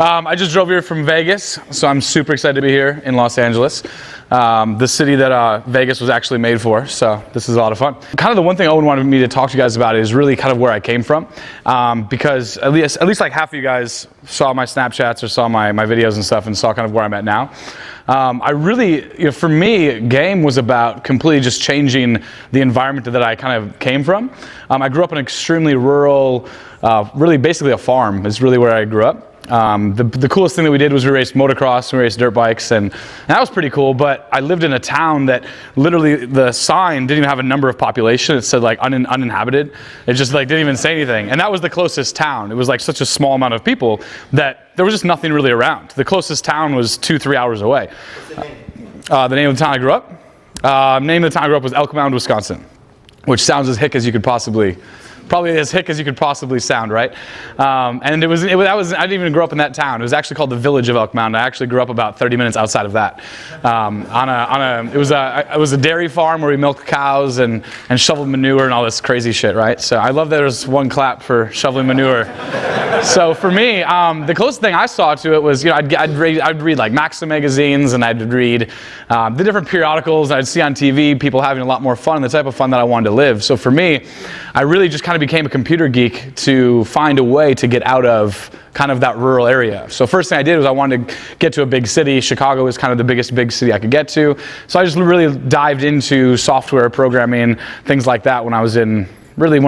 I just drove here from Vegas, so I'm super excited to be here in Los Angeles, the city that Vegas was actually made for, so this is a lot of fun. Kind of the one thing Owen wanted me to talk to you guys about is really kind of where I came from, because at least like half of you guys saw my Snapchats or saw my videos and stuff and saw kind of where I'm at now. I really, for me, game was about completely just changing the environment that I kind of came from. I grew up in an extremely rural, really basically a farm is really where I grew up. The coolest thing that we did was we raced motocross, we raced dirt bikes, and that was pretty cool, but I lived in a town that literally the sign didn't even have a number of population. It said like uninhabited. It just like didn't even say anything. And that was the closest town. It was like such a small amount of people that there was just nothing really around. The closest town was 2-3 hours away. The name of the town I grew up? Name of the town I grew up was Elk Mound, Wisconsin, which sounds as hick as you could possibly probably as hick as you could possibly sound, right? And I didn't even grow up in that town. It was actually called the village of Elk Mound. I actually grew up about 30 minutes outside of that. It was a dairy farm where we milked cows and shoveled manure and all this crazy shit, right? So I love that there's one clap for shoveling manure. So for me, the closest thing I saw to it was, I'd read like Maxim magazines, and I'd read the different periodicals, and I'd see on TV people having a lot more fun, the type of fun that I wanted to live. So for me, I really just kind of became a computer geek to find a way to get out of kind of that rural area. So first thing I did was I wanted to get to a big city. Chicago was kind of the biggest big city I could get to. So I just really dived into software programming, things like that when I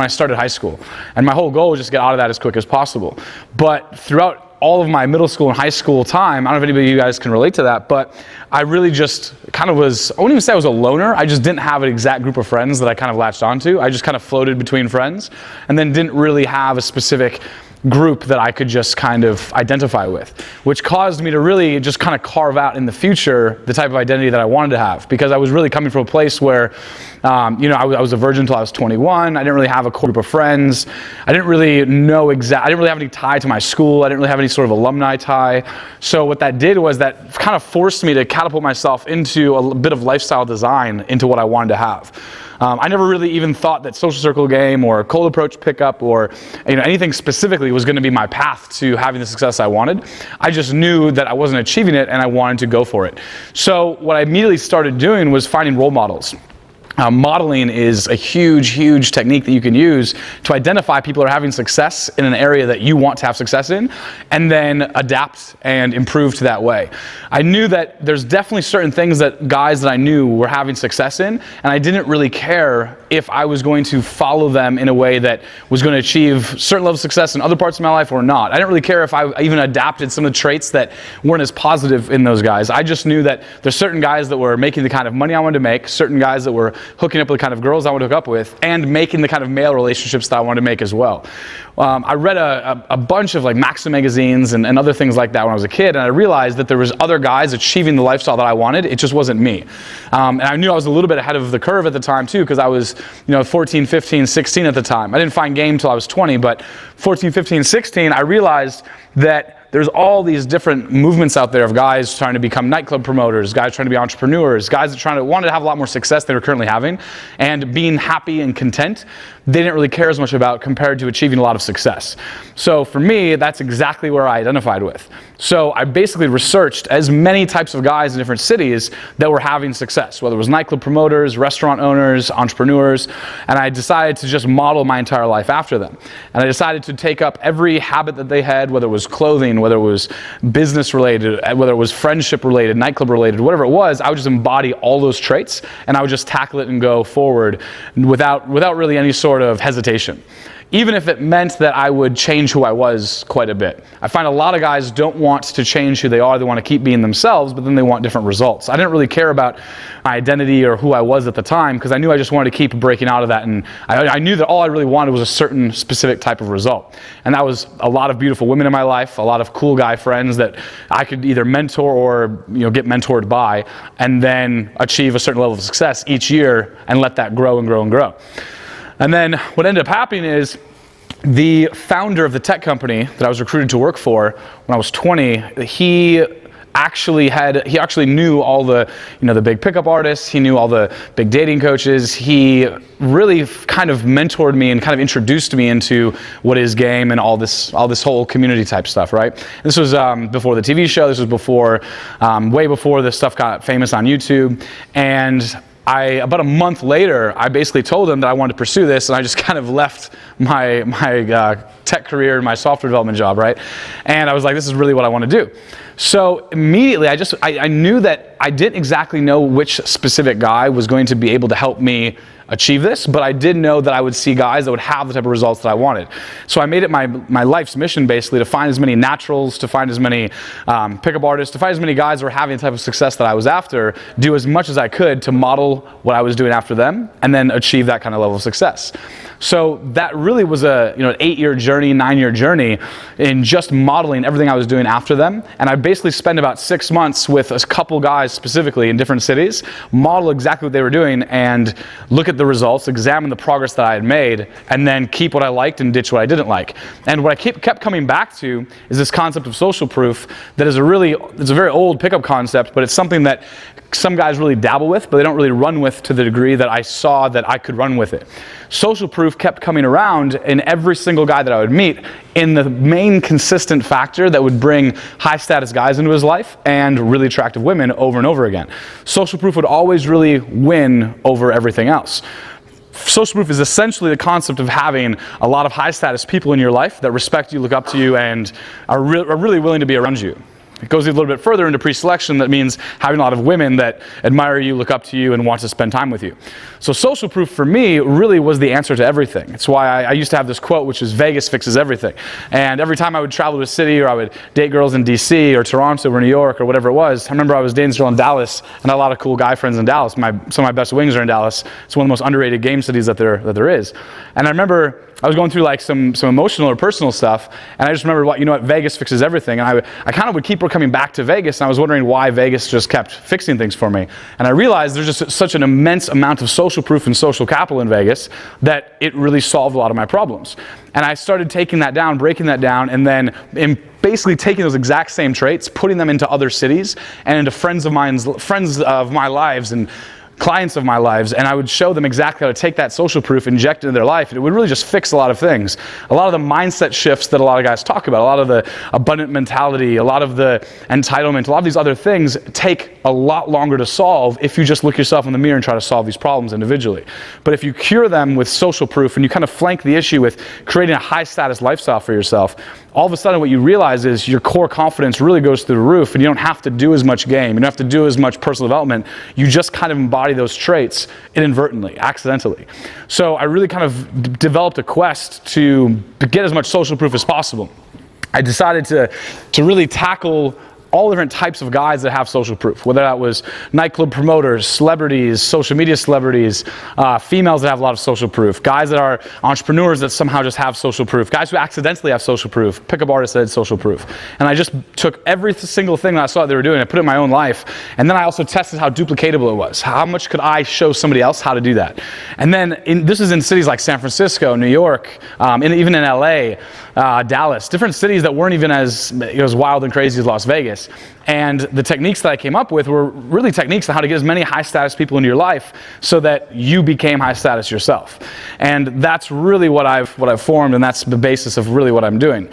started high school. And my whole goal was just to get out of that as quick as possible. But throughout all of my middle school and high school time, I don't know if anybody of you guys can relate to that, but I really just kind of I wouldn't even say I was a loner. I just didn't have an exact group of friends that I kind of latched onto. I just kind of floated between friends and then didn't really have a specific group that I could just kind of identify with, which caused me to really just kind of carve out in the future the type of identity that I wanted to have, because I was really coming from a place where, I was a virgin until I was 21. I didn't really have a core group of friends. I didn't really have any tie to my school. I didn't really have any sort of alumni tie. So what that did was that kind of forced me to catapult myself into a bit of lifestyle design into what I wanted to have. I never really even thought that social circle game or cold approach pickup or anything specifically was going to be my path to having the success I wanted. I just knew that I wasn't achieving it and I wanted to go for it. So what I immediately started doing was finding role models. Modeling is a huge technique that you can use to identify people who are having success in an area that you want to have success in, and then adapt and improve to that way. I knew that there's definitely certain things that guys that I knew were having success in, and I didn't really care if I was going to follow them in a way that was going to achieve certain level of success in other parts of my life or not. I didn't really care if I even adapted some of the traits that weren't as positive in those guys. I just knew that there's certain guys that were making the kind of money I wanted to make, certain guys that were hooking up with the kind of girls I want to hook up with, and making the kind of male relationships that I wanted to make as well. I read a bunch of like Maxim magazines and other things like that when I was a kid, and I realized that there was other guys achieving the lifestyle that I wanted. It just wasn't me. And I knew I was a little bit ahead of the curve at the time too, because I was 14, 15, 16 at the time. I didn't find game until I was 20, but 14, 15, 16, I realized that there's all these different movements out there of guys trying to become nightclub promoters, guys trying to be entrepreneurs, guys that wanted to have a lot more success than they were currently having, and being happy and content, they didn't really care as much about compared to achieving a lot of success. So for me, that's exactly where I identified with. So I basically researched as many types of guys in different cities that were having success, whether it was nightclub promoters, restaurant owners, entrepreneurs, and I decided to just model my entire life after them. And I decided to take up every habit that they had, whether it was clothing, whether it was business related, whether it was friendship related, nightclub related, whatever it was, I would just embody all those traits and I would just tackle it and go forward without really any sort of hesitation. Even if it meant that I would change who I was quite a bit. I find a lot of guys don't want to change who they are. They want to keep being themselves, but then they want different results. I didn't really care about my identity or who I was at the time, because I knew I just wanted to keep breaking out of that, and I knew that all I really wanted was a certain specific type of result. And that was a lot of beautiful women in my life, a lot of cool guy friends that I could either mentor or get mentored by, and then achieve a certain level of success each year and let that grow and grow and grow. And then what ended up happening is the founder of the tech company that I was recruited to work for when I was 20, he he actually knew all the, the big pickup artists. He knew all the big dating coaches. He really kind of mentored me and kind of introduced me into what is game and all this whole community type stuff, right? This was before the TV show. This was before, way before this stuff got famous on YouTube. And about a month later, I basically told him that I wanted to pursue this, and I just kind of left my tech career and my software development job, right? And I was like, this is really what I want to do. So immediately, I knew that I didn't exactly know which specific guy was going to be able to help me achieve this, but I did know that I would see guys that would have the type of results that I wanted. So I made it my life's mission, basically, to find as many naturals, to find as many pickup artists, to find as many guys that were having the type of success that I was after, do as much as I could to model what I was doing after them, and then achieve that kind of level of success. So that really was an 8-year journey, 9-year journey in just modeling everything I was doing after them. And I basically spent about 6 months with a couple guys specifically in different cities, model exactly what they were doing, and look at the results, examine the progress that I had made, and then keep what I liked and ditch what I didn't like. And what I kept coming back to is this concept of social proof that is it's a very old pickup concept, but it's something that some guys really dabble with, but they don't really run with to the degree that I saw that I could run with it. Social proof kept coming around in every single guy that I would meet in the main consistent factor that would bring high status guys into his life and really attractive women over and over again. Social proof would always really win over everything else. Social proof is essentially the concept of having a lot of high status people in your life that respect you, look up to you, and are really willing to be around you. It goes a little bit further into pre-selection. That means having a lot of women that admire you, look up to you, and want to spend time with you. So social proof for me really was the answer to everything. It's why I used to have this quote, which is Vegas fixes everything. And every time I would travel to a city, or I would date girls in DC or Toronto or New York or whatever it was, I remember I was dating this girl in Dallas, and I had a lot of cool guy friends in Dallas. Some of my best wings are in Dallas. It's one of the most underrated game cities that there is. And I remember I was going through like some emotional or personal stuff, and I just remembered, what Vegas fixes everything. And I kind of would keep coming back to Vegas, and I was wondering why Vegas just kept fixing things for me. And I realized there's just such an immense amount of social proof and social capital in Vegas that it really solved a lot of my problems. And I started taking that down, breaking that down, and then basically taking those exact same traits, putting them into other cities and into friends of my lives and clients of my lives, and I would show them exactly how to take that social proof, inject it into their life, and it would really just fix a lot of things. A lot of the mindset shifts that a lot of guys talk about, a lot of the abundant mentality, a lot of the entitlement, a lot of these other things take a lot longer to solve if you just look yourself in the mirror and try to solve these problems individually. But if you cure them with social proof and you kind of flank the issue with creating a high status lifestyle for yourself, all of a sudden what you realize is your core confidence really goes through the roof, and you don't have to do as much game, you don't have to do as much personal development, you just kind of embody those traits inadvertently, accidentally. So I really kind of developed a quest to get as much social proof as possible. I decided to really tackle all different types of guys that have social proof, whether that was nightclub promoters, celebrities, social media celebrities, females that have a lot of social proof, guys that are entrepreneurs that somehow just have social proof, guys who accidentally have social proof, pickup artists that had social proof. And I just took every single thing that I saw they were doing and put it in my own life. And then I also tested how duplicatable it was. How much could I show somebody else how to do that? And then this is in cities like San Francisco, New York, even in LA, Dallas, different cities that weren't even as wild and crazy as Las Vegas. And the techniques that I came up with were really techniques on how to get as many high status people into your life so that you became high status yourself. And that's really what I've formed, and that's the basis of really what I'm doing.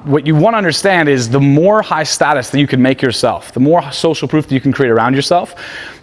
What you want to understand is the more high status that you can make yourself, the more social proof that you can create around yourself,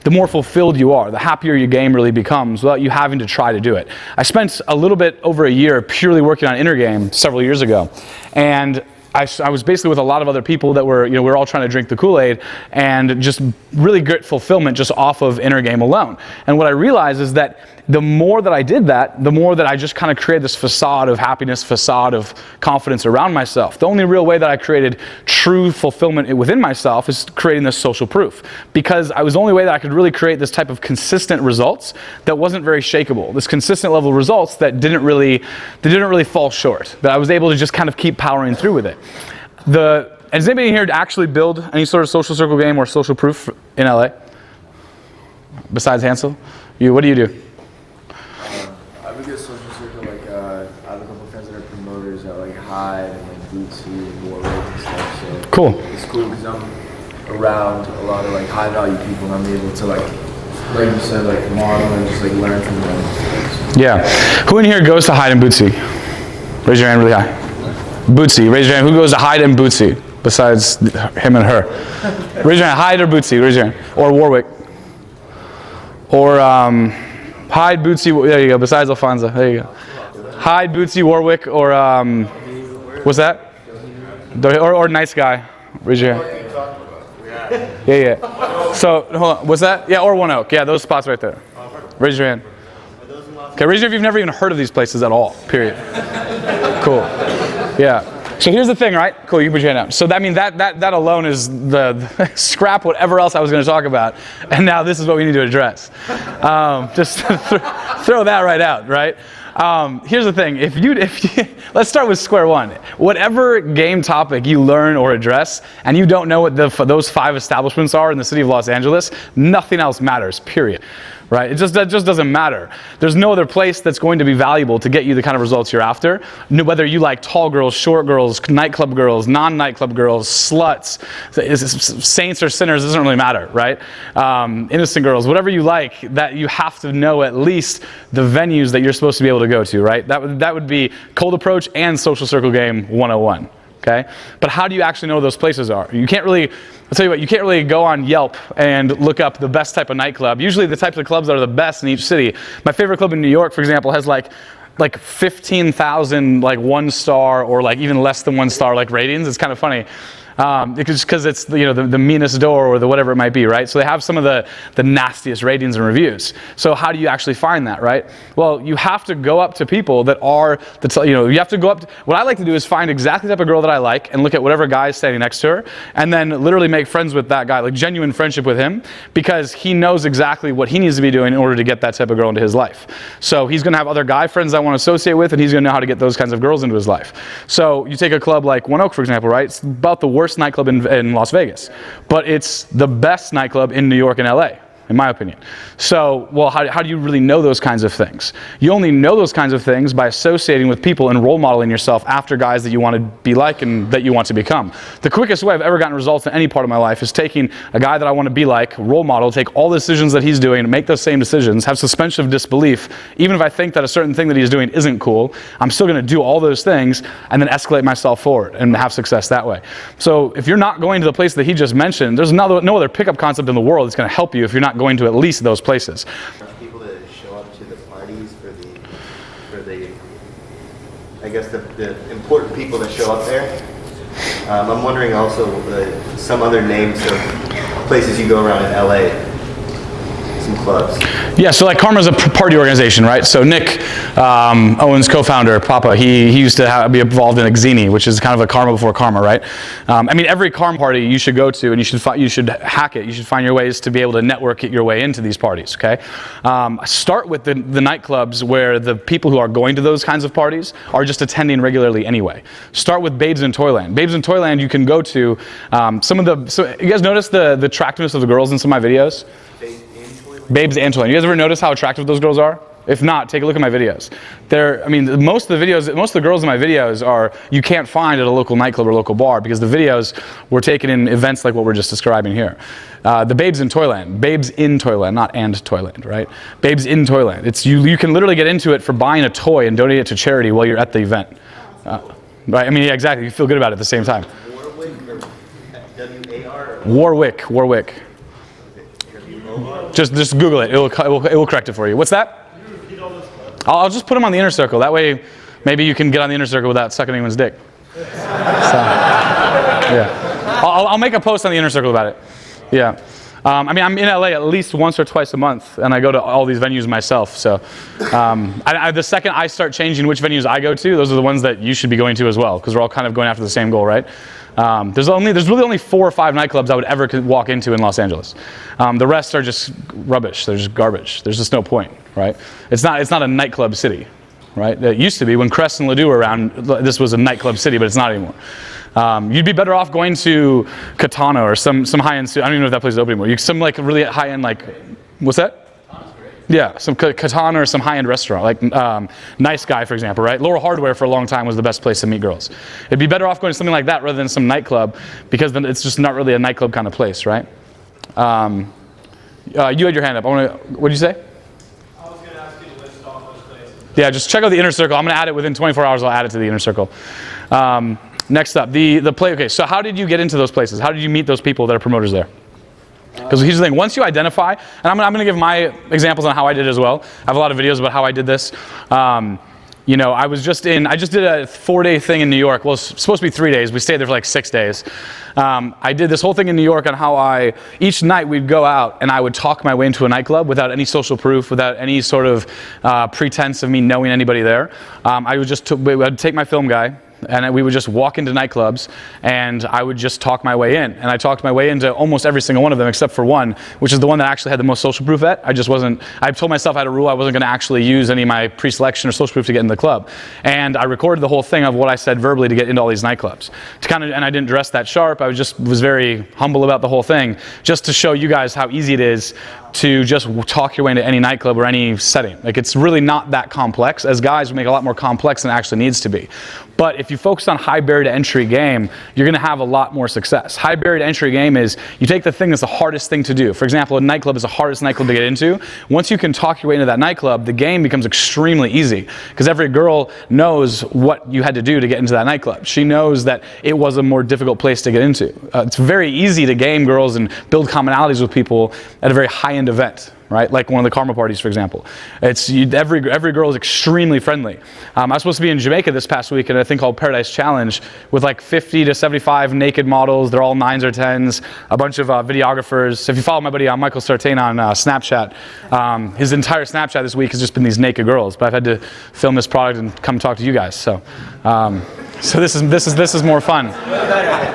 the more fulfilled you are, the happier your game really becomes without you having to try to do it. I spent a little bit over a year purely working on inner game several years ago, and I was basically with a lot of other people that were, we're all trying to drink the Kool-Aid and just really get fulfillment just off of inner game alone. And what I realized is that the more that I did that, the more that I just kind of created this facade of happiness, facade of confidence around myself. The only real way that I created true fulfillment within myself is creating this social proof, because I was the only way that I could really create this type of consistent results that wasn't very shakeable. This consistent level of results that didn't really fall short, that I was able to just kind of keep powering through with it. Has anybody here actually build any sort of social circle game or social proof in LA? Besides Hansel? What do you do? I would get social circle, I have a couple friends that are promoters that Hyde and Bootsy and Warwick and stuff, so cool. it's cool because around a lot of like high value people, and I'm able to like you said, like model and just like learn from them. Yeah. Who in here goes to Hyde and Bootsy? Raise your hand really high. Bootsy. Raise your hand. Who goes to Hyde and Bootsy besides him and her? Raise your hand. Hyde or Bootsy? Raise your hand. Or Warwick. Or Hyde, Bootsy. There you go. Besides Alfonso. There you go. Hyde, Bootsy, Warwick, or what's that? Or nice guy. Raise your hand. Yeah. So hold on. What's that? Yeah. Or One Oak. Yeah. Those spots right there. Raise your hand. Okay. Raise your hand if you've never even heard of these places at all. Period. Cool. Yeah. So here's the thing, right? Cool, you put your hand out. So that alone is the scrap whatever else I was going to talk about, and now this is what we need to address. Just throw that right out, right? Here's the thing: if you let's start with square one. Whatever game topic you learn or address, and you don't know what those 5 establishments are in the city of Los Angeles, nothing else matters. Period. Right? It just doesn't matter. There's no other place that's going to be valuable to get you the kind of results you're after. Whether you like tall girls, short girls, nightclub girls, non-nightclub girls, sluts, saints or sinners, it doesn't really matter, right? Innocent girls, whatever you like, that you have to know at least the venues that you're supposed to be able to go to, right? That would be cold approach and social circle game 101. Okay? But how do you actually know those places are? You can't really, I'll tell you what, you can't really go on Yelp and look up the best type of nightclub. Usually the types of clubs that are the best in each city. My favorite club in New York, for example, has like 15,000 like 1-star or like even less than 1-star like ratings. It's kind of funny. Because it's the meanest door or the whatever it might be, right? So they have some of the nastiest ratings and reviews. So how do you actually find that, right? Well, you have to go up to people that are you have to go up to, what I like to do is find exactly the type of girl that I like and look at whatever guy is standing next to her and then literally make friends with that guy, like genuine friendship with him, because he knows exactly what he needs to be doing in order to get that type of girl into his life. So he's going to have other guy friends that I want to associate with, and he's going to know how to get those kinds of girls into his life. So you take a club like One Oak, for example, right? It's about the worst nightclub in Las Vegas, but it's the best nightclub in New York and LA, in my opinion. So, well, how do you really know those kinds of things? You only know those kinds of things by associating with people and role modeling yourself after guys that you want to be like and that you want to become. The quickest way I've ever gotten results in any part of my life is taking a guy that I want to be like, role model, take all the decisions that he's doing, make those same decisions, have suspension of disbelief. Even if I think that a certain thing that he's doing isn't cool, I'm still going to do all those things and then escalate myself forward and have success that way. So if you're not going to the place that he just mentioned, there's no other pickup concept in the world that's going to help you if you're not going to at least those places. People that show up to the parties for the I guess the important people that show up there. I'm wondering also some other names of places you go around in LA. Some clubs. Yeah, so like Karma's a party organization, right? So Nick, Owen's co-founder, Papa, he used to be involved in Xeni, which is kind of a karma before karma, right? I mean, every karma party you should go to, and you should hack it. You should find your ways to be able to network your way into these parties, okay? Start with the nightclubs where the people who are going to those kinds of parties are just attending regularly anyway. Start with Babes in Toyland. Babes in Toyland you can go to so you guys notice the attractiveness of the girls in some of my videos? Babes and Toyland. You guys ever notice how attractive those girls are? If not, take a look at my videos. Most of the girls in my videos are you can't find at a local nightclub or local bar because the videos were taken in events like what we're just describing here. The Babes in Toyland. Babes in Toyland, not and Toyland, right? Babes in Toyland. It's you can literally get into it for buying a toy and donate it to charity while you're at the event. Right? I mean, yeah, exactly. You feel good about it at the same time. Warwick. Warwick. Just Google it. It will correct it for you. What's that? I'll just put them on the inner circle. That way, maybe you can get on the inner circle without sucking anyone's dick. So, yeah. I'll make a post on the inner circle about it. Yeah. I mean, I'm in LA at least once or twice a month, and I go to all these venues myself. So, the second I start changing which venues I go to, those are the ones that you should be going to as well, because we're all kind of going after the same goal, right? There's really only 4 or 5 nightclubs I would ever walk into in Los Angeles. The rest are just rubbish. They're just garbage. There's just no point, right? It's not a nightclub city, right? It used to be when Crest and Ledoux were around. This was a nightclub city, but it's not anymore. You'd be better off going to Katana or some high-end. I don't even know if that place is open anymore. Some like really high-end like, what's that? Yeah, some katana or some high-end restaurant, like Nice Guy, for example, right? Laurel Hardware for a long time was the best place to meet girls. It'd be better off going to something like that rather than some nightclub, because then it's just not really a nightclub kind of place, right? You had your hand up. What did you say? I was going to ask you to list all those places. Yeah, just check out the Inner Circle. I'm going to add it within 24 hours. I'll add it to the Inner Circle. Next up, the play. Okay, so how did you get into those places? How did you meet those people that are promoters there? Because here's the thing, once you identify, and I'm going to give my examples on how I did it as well. I have a lot of videos about how I did this. You know, I just did a 4-day thing in New York. Well, it's supposed to be 3 days. We stayed there for like 6 days. I did this whole thing in New York on how each night we'd go out and I would talk my way into a nightclub without any social proof, without any sort of pretense of me knowing anybody there. I would take my film guy, and we would just walk into nightclubs, and I would just talk my way in. And I talked my way into almost every single one of them except for one, which is the one that actually had the most social proof at. I told myself I had a rule I wasn't going to actually use any of my pre-selection or social proof to get in the club. And I recorded the whole thing of what I said verbally to get into all these nightclubs. And I didn't dress that sharp. I was very humble about the whole thing, just to show you guys how easy it is to just talk your way into any nightclub or any setting. Like, it's really not that complex. As guys, we make it a lot more complex than it actually needs to be. But if you focus on high barrier to entry game, you're gonna have a lot more success. High barrier to entry game is, you take the thing that's the hardest thing to do. For example, a nightclub is the hardest nightclub to get into. Once you can talk your way into that nightclub, the game becomes extremely easy, because every girl knows what you had to do to get into that nightclub. She knows that it was a more difficult place to get into. It's very easy to game girls and build commonalities with people at a very high-end event, right? Like one of the Karma parties, for example. Every girl is extremely friendly. I was supposed to be in Jamaica this past week at a thing called Paradise Challenge with like 50 to 75 naked models. They're all 9s or 10s, a bunch of videographers. If you follow my buddy Michael Sartain on Snapchat, his entire Snapchat this week has just been these naked girls. But I've had to film this product and come talk to you guys. So this is more fun.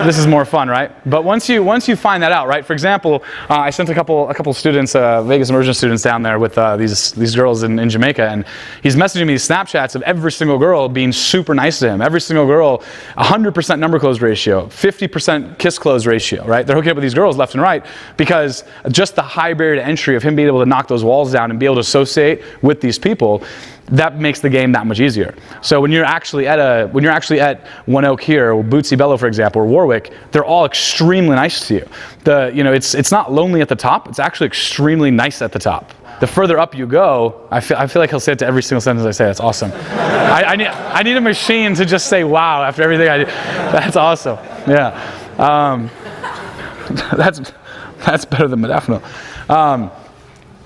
This is more fun, right? But once you find that out, right? For example, I sent a couple students, Vegas immersion students, down there with these girls in Jamaica, and he's messaging me these Snapchats of every single girl being super nice to him. Every single girl, 100% number close ratio, 50% kiss close ratio, right? They're hooking up with these girls left and right because just the high barrier to entry of him being able to knock those walls down and be able to associate with these people, that makes the game that much easier. So when you're actually at One Oak here, or Bootsy Bello, for example, or Warwick, they're all extremely nice to you. It's not lonely at the top. It's actually extremely nice at the top. The further up you go, I feel like he'll say it to every single sentence I say. That's awesome. I need a machine to just say wow after everything I do. That's awesome. Yeah. That's better than modafinil.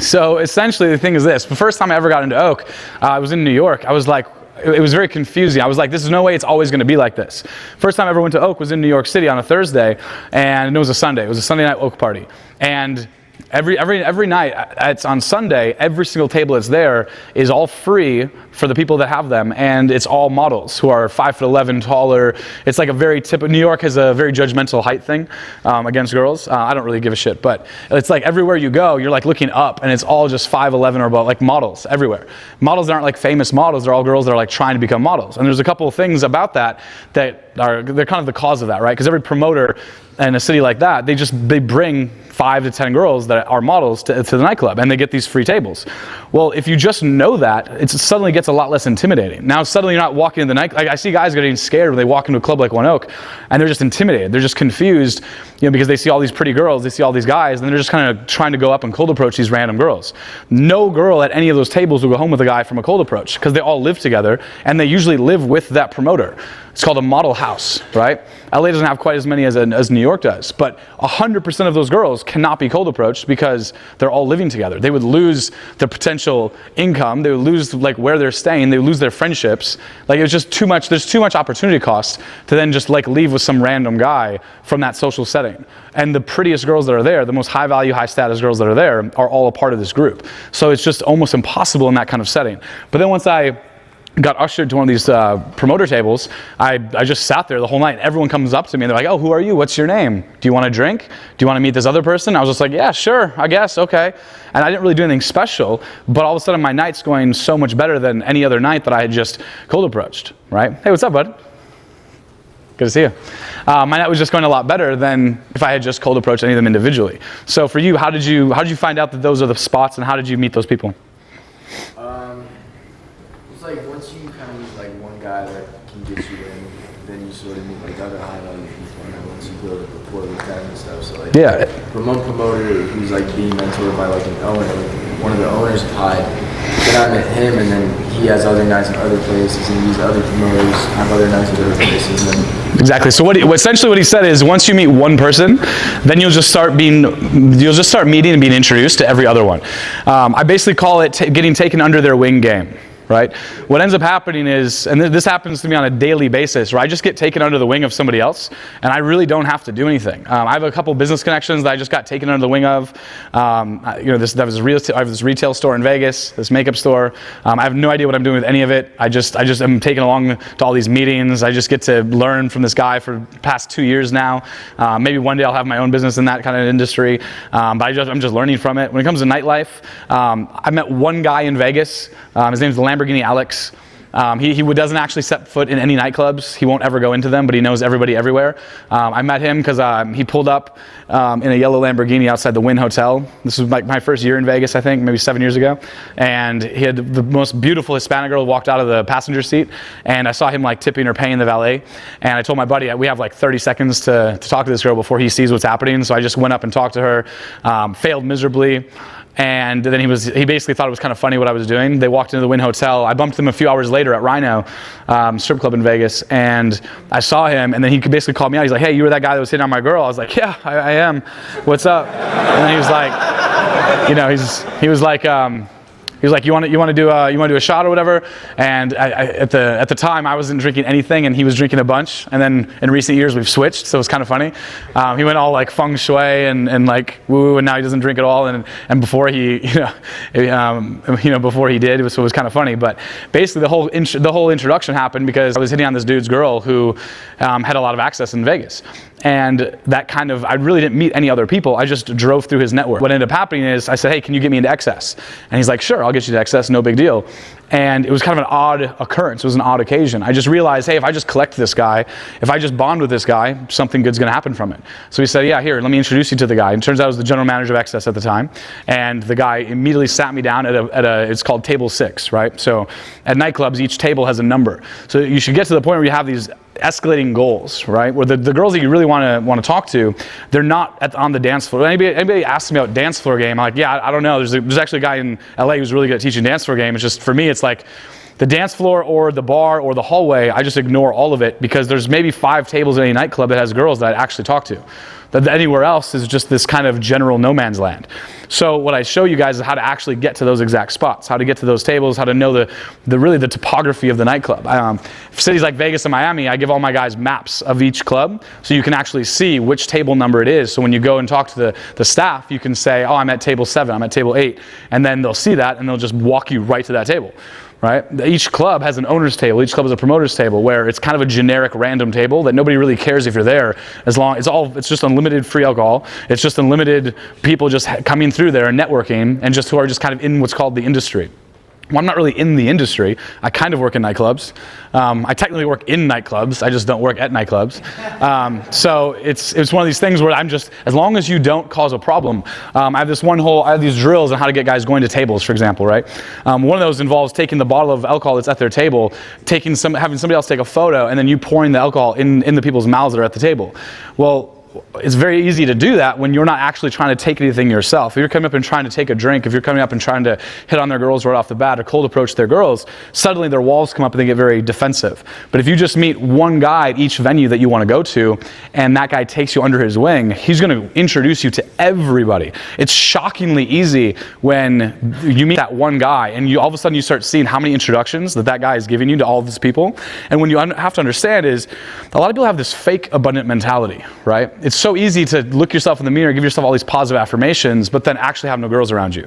So essentially the thing is this. The first time I ever got into Oak, I was in New York. I was like, it was very confusing. I was like, this is no way it's always going to be like this. First time I ever went to Oak was in New York City on a Thursday, and it was a Sunday. It was a Sunday night Oak party. And every night, it's on Sunday, every single table that's there is all free for the people that have them, and it's all models who are 5'11" taller. It's like a very typical, New York has a very judgmental height thing against girls. I don't really give a shit, but it's like everywhere you go, you're like looking up, and it's all just 5'11" or above, like models everywhere. Models aren't like famous models, they're all girls that are like trying to become models. And there's a couple of things about that they're kind of the cause of that, right? Because every promoter in a city like that, they bring 5 to 10 girls that are models to the nightclub, and they get these free tables. Well, if you just know that, it suddenly gets a lot less intimidating. Now suddenly you're not walking in the night. Like, I see guys getting scared when they walk into a club like One Oak, and they're just intimidated. They're just confused, because they see all these pretty girls, they see all these guys, and they're just kind of trying to go up and cold approach these random girls. No girl at any of those tables will go home with a guy from a cold approach, because they all live together, and they usually live with that promoter. It's called a model house, right? LA doesn't have quite as many as New York does, but 100% of those girls cannot be cold approached because they're all living together. They would lose their potential income, they would lose like where they're staying, they would lose their friendships. Like, it's just too much, there's too much opportunity cost to then just like leave with some random guy from that social setting. And the prettiest girls that are there, the most high value, high status girls that are there, are all a part of this group. So it's just almost impossible in that kind of setting. But then once I got ushered to one of these promoter tables, I just sat there the whole night. Everyone comes up to me and they're like, oh, who are you? What's your name? Do you want a drink? Do you want to meet this other person? I was just like, yeah, sure, I guess, okay. And I didn't really do anything special, but all of a sudden my night's going so much better than any other night that I had just cold approached, right? Hey, what's up, bud? Good to see you. My night was just going a lot better than if I had just cold approached any of them individually. So for you, how did you find out that those are the spots, and how did you meet those people? It's like once you kind of meet like one guy that can get you in, then you sort of meet like other high value people, and then once you build a rapport with them and stuff. So like Yeah. from one promoter who's like being mentored by like an owner, one of the owners of High, then I met him, and then he has other nights in other places, and these other promoters have other nights at other places. And then Exactly. So essentially what he said is, once you meet one person, then you'll just start meeting and being introduced to every other one. I basically call it getting taken under their wing game. Right? What ends up happening is, and this happens to me on a daily basis, where I just get taken under the wing of somebody else, and I really don't have to do anything. I have a couple business connections that I just got taken under the wing of. I have this retail store in Vegas, this makeup store. I have no idea what I'm doing with any of it. I just am taken along to all these meetings. I just get to learn from this guy for the past 2 years now. Maybe one day I'll have my own business in that kind of industry, but I'm just learning from it. When it comes to nightlife, I met one guy in Vegas. His name's Lamborghini Alex. He doesn't actually set foot in any nightclubs. He won't ever go into them, but he knows everybody everywhere. I met him because he pulled up in a yellow Lamborghini outside the Wynn Hotel. This was like my first year in Vegas, I think, maybe 7 years ago. And he had the most beautiful Hispanic girl walked out of the passenger seat, and I saw him like tipping or paying the valet. And I told my buddy, we have like 30 seconds to talk to this girl before he sees what's happening. So I just went up and talked to her, failed miserably. And then he basically thought it was kind of funny what I was doing. They walked into the Wynn Hotel. I bumped them a few hours later at Rhino, strip club in Vegas, and I saw him, and then he basically called me out. He's like, "Hey, you were that guy that was hitting on my girl." I was like, "Yeah, I am. What's up?" And then he was like, he was like, you want to do a shot or whatever? And at the time I wasn't drinking anything, and he was drinking a bunch. And then in recent years we've switched, so it's kind of funny. He went all like feng shui and like woo, and now he doesn't drink at all. And before he before he did, so it was kind of funny. But basically the whole introduction happened because I was hitting on this dude's girl who had a lot of access in Vegas. And that I really didn't meet any other people. I just drove through his network. What ended up happening is I said, "Hey, can you get me into excess?" And he's like, "Sure, I'll get you to excess, no big deal." And it was kind of an odd occurrence. It was an odd occasion. I just realized, hey, if I just collect this guy, if I just bond with this guy, something good's gonna happen from it. So he said, "Yeah, here, let me introduce you to the guy." And it turns out I was the general manager of excess at the time. And the guy immediately sat me down it's called table 6, right? So at nightclubs, each table has a number. So you should get to the point where you have these escalating goals, right? Where the girls that you really want to talk to, they're not on the dance floor. Anybody asks me about dance floor game, I'm like, yeah, I don't know. There's actually a guy in LA who's really good at teaching dance floor game. It's just, for me, it's like the dance floor or the bar or the hallway, I just ignore all of it because there's maybe 5 tables in any nightclub that has girls that I actually talk to. That anywhere else is just this kind of general no man's land. So what I show you guys is how to actually get to those exact spots, how to get to those tables, how to know the topography of the nightclub. Cities like Vegas and Miami, I give all my guys maps of each club so you can actually see which table number it is. So when you go and talk to the staff, you can say, "Oh, I'm at table 7, I'm at table 8. And then they'll see that and they'll just walk you right to that table. Right? Each club has an owner's table, each club has a promoter's table, where it's kind of a generic random table that nobody really cares if you're there, as long it's just unlimited free alcohol, it's just unlimited people just coming through there and networking, and just who are just kind of in what's called the industry. Well, I'm not really in the industry. I kind of work in nightclubs. I technically work in nightclubs. I just don't work at nightclubs. So it's one of these things where I'm just, as long as you don't cause a problem. I have these drills on how to get guys going to tables, for example, right? One of those involves taking the bottle of alcohol that's at their table, having somebody else take a photo, and then you pouring the alcohol in the people's mouths that are at the table. Well, it's very easy to do that when you're not actually trying to take anything yourself. If you're coming up and trying to take a drink, if you're coming up and trying to hit on their girls right off the bat or cold approach their girls, suddenly their walls come up and they get very defensive. But if you just meet one guy at each venue that you want to go to, and that guy takes you under his wing, he's going to introduce you to everybody. It's shockingly easy when you meet that one guy and all of a sudden you start seeing how many introductions that guy is giving you to all of these people. And when you have to understand is, a lot of people have this fake abundant mentality, right? It's so easy to look yourself in the mirror, give yourself all these positive affirmations, but then actually have no girls around you.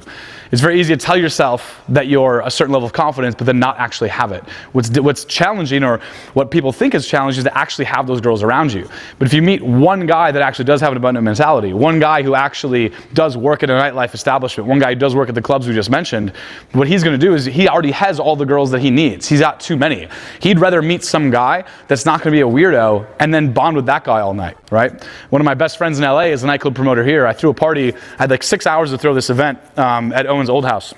It's very easy to tell yourself that you're a certain level of confidence, but then not actually have it. What's challenging, or what people think is challenging, is to actually have those girls around you. But if you meet one guy that actually does have an abundant mentality, one guy who actually does work at a nightlife establishment, one guy who does work at the clubs we just mentioned, what he's going to do is he already has all the girls that he needs. He's got too many. He'd rather meet some guy that's not going to be a weirdo and then bond with that guy all night, right? One of my best friends in LA is a nightclub promoter here. I threw a party. I had like 6 hours to throw this event at Owen's old house.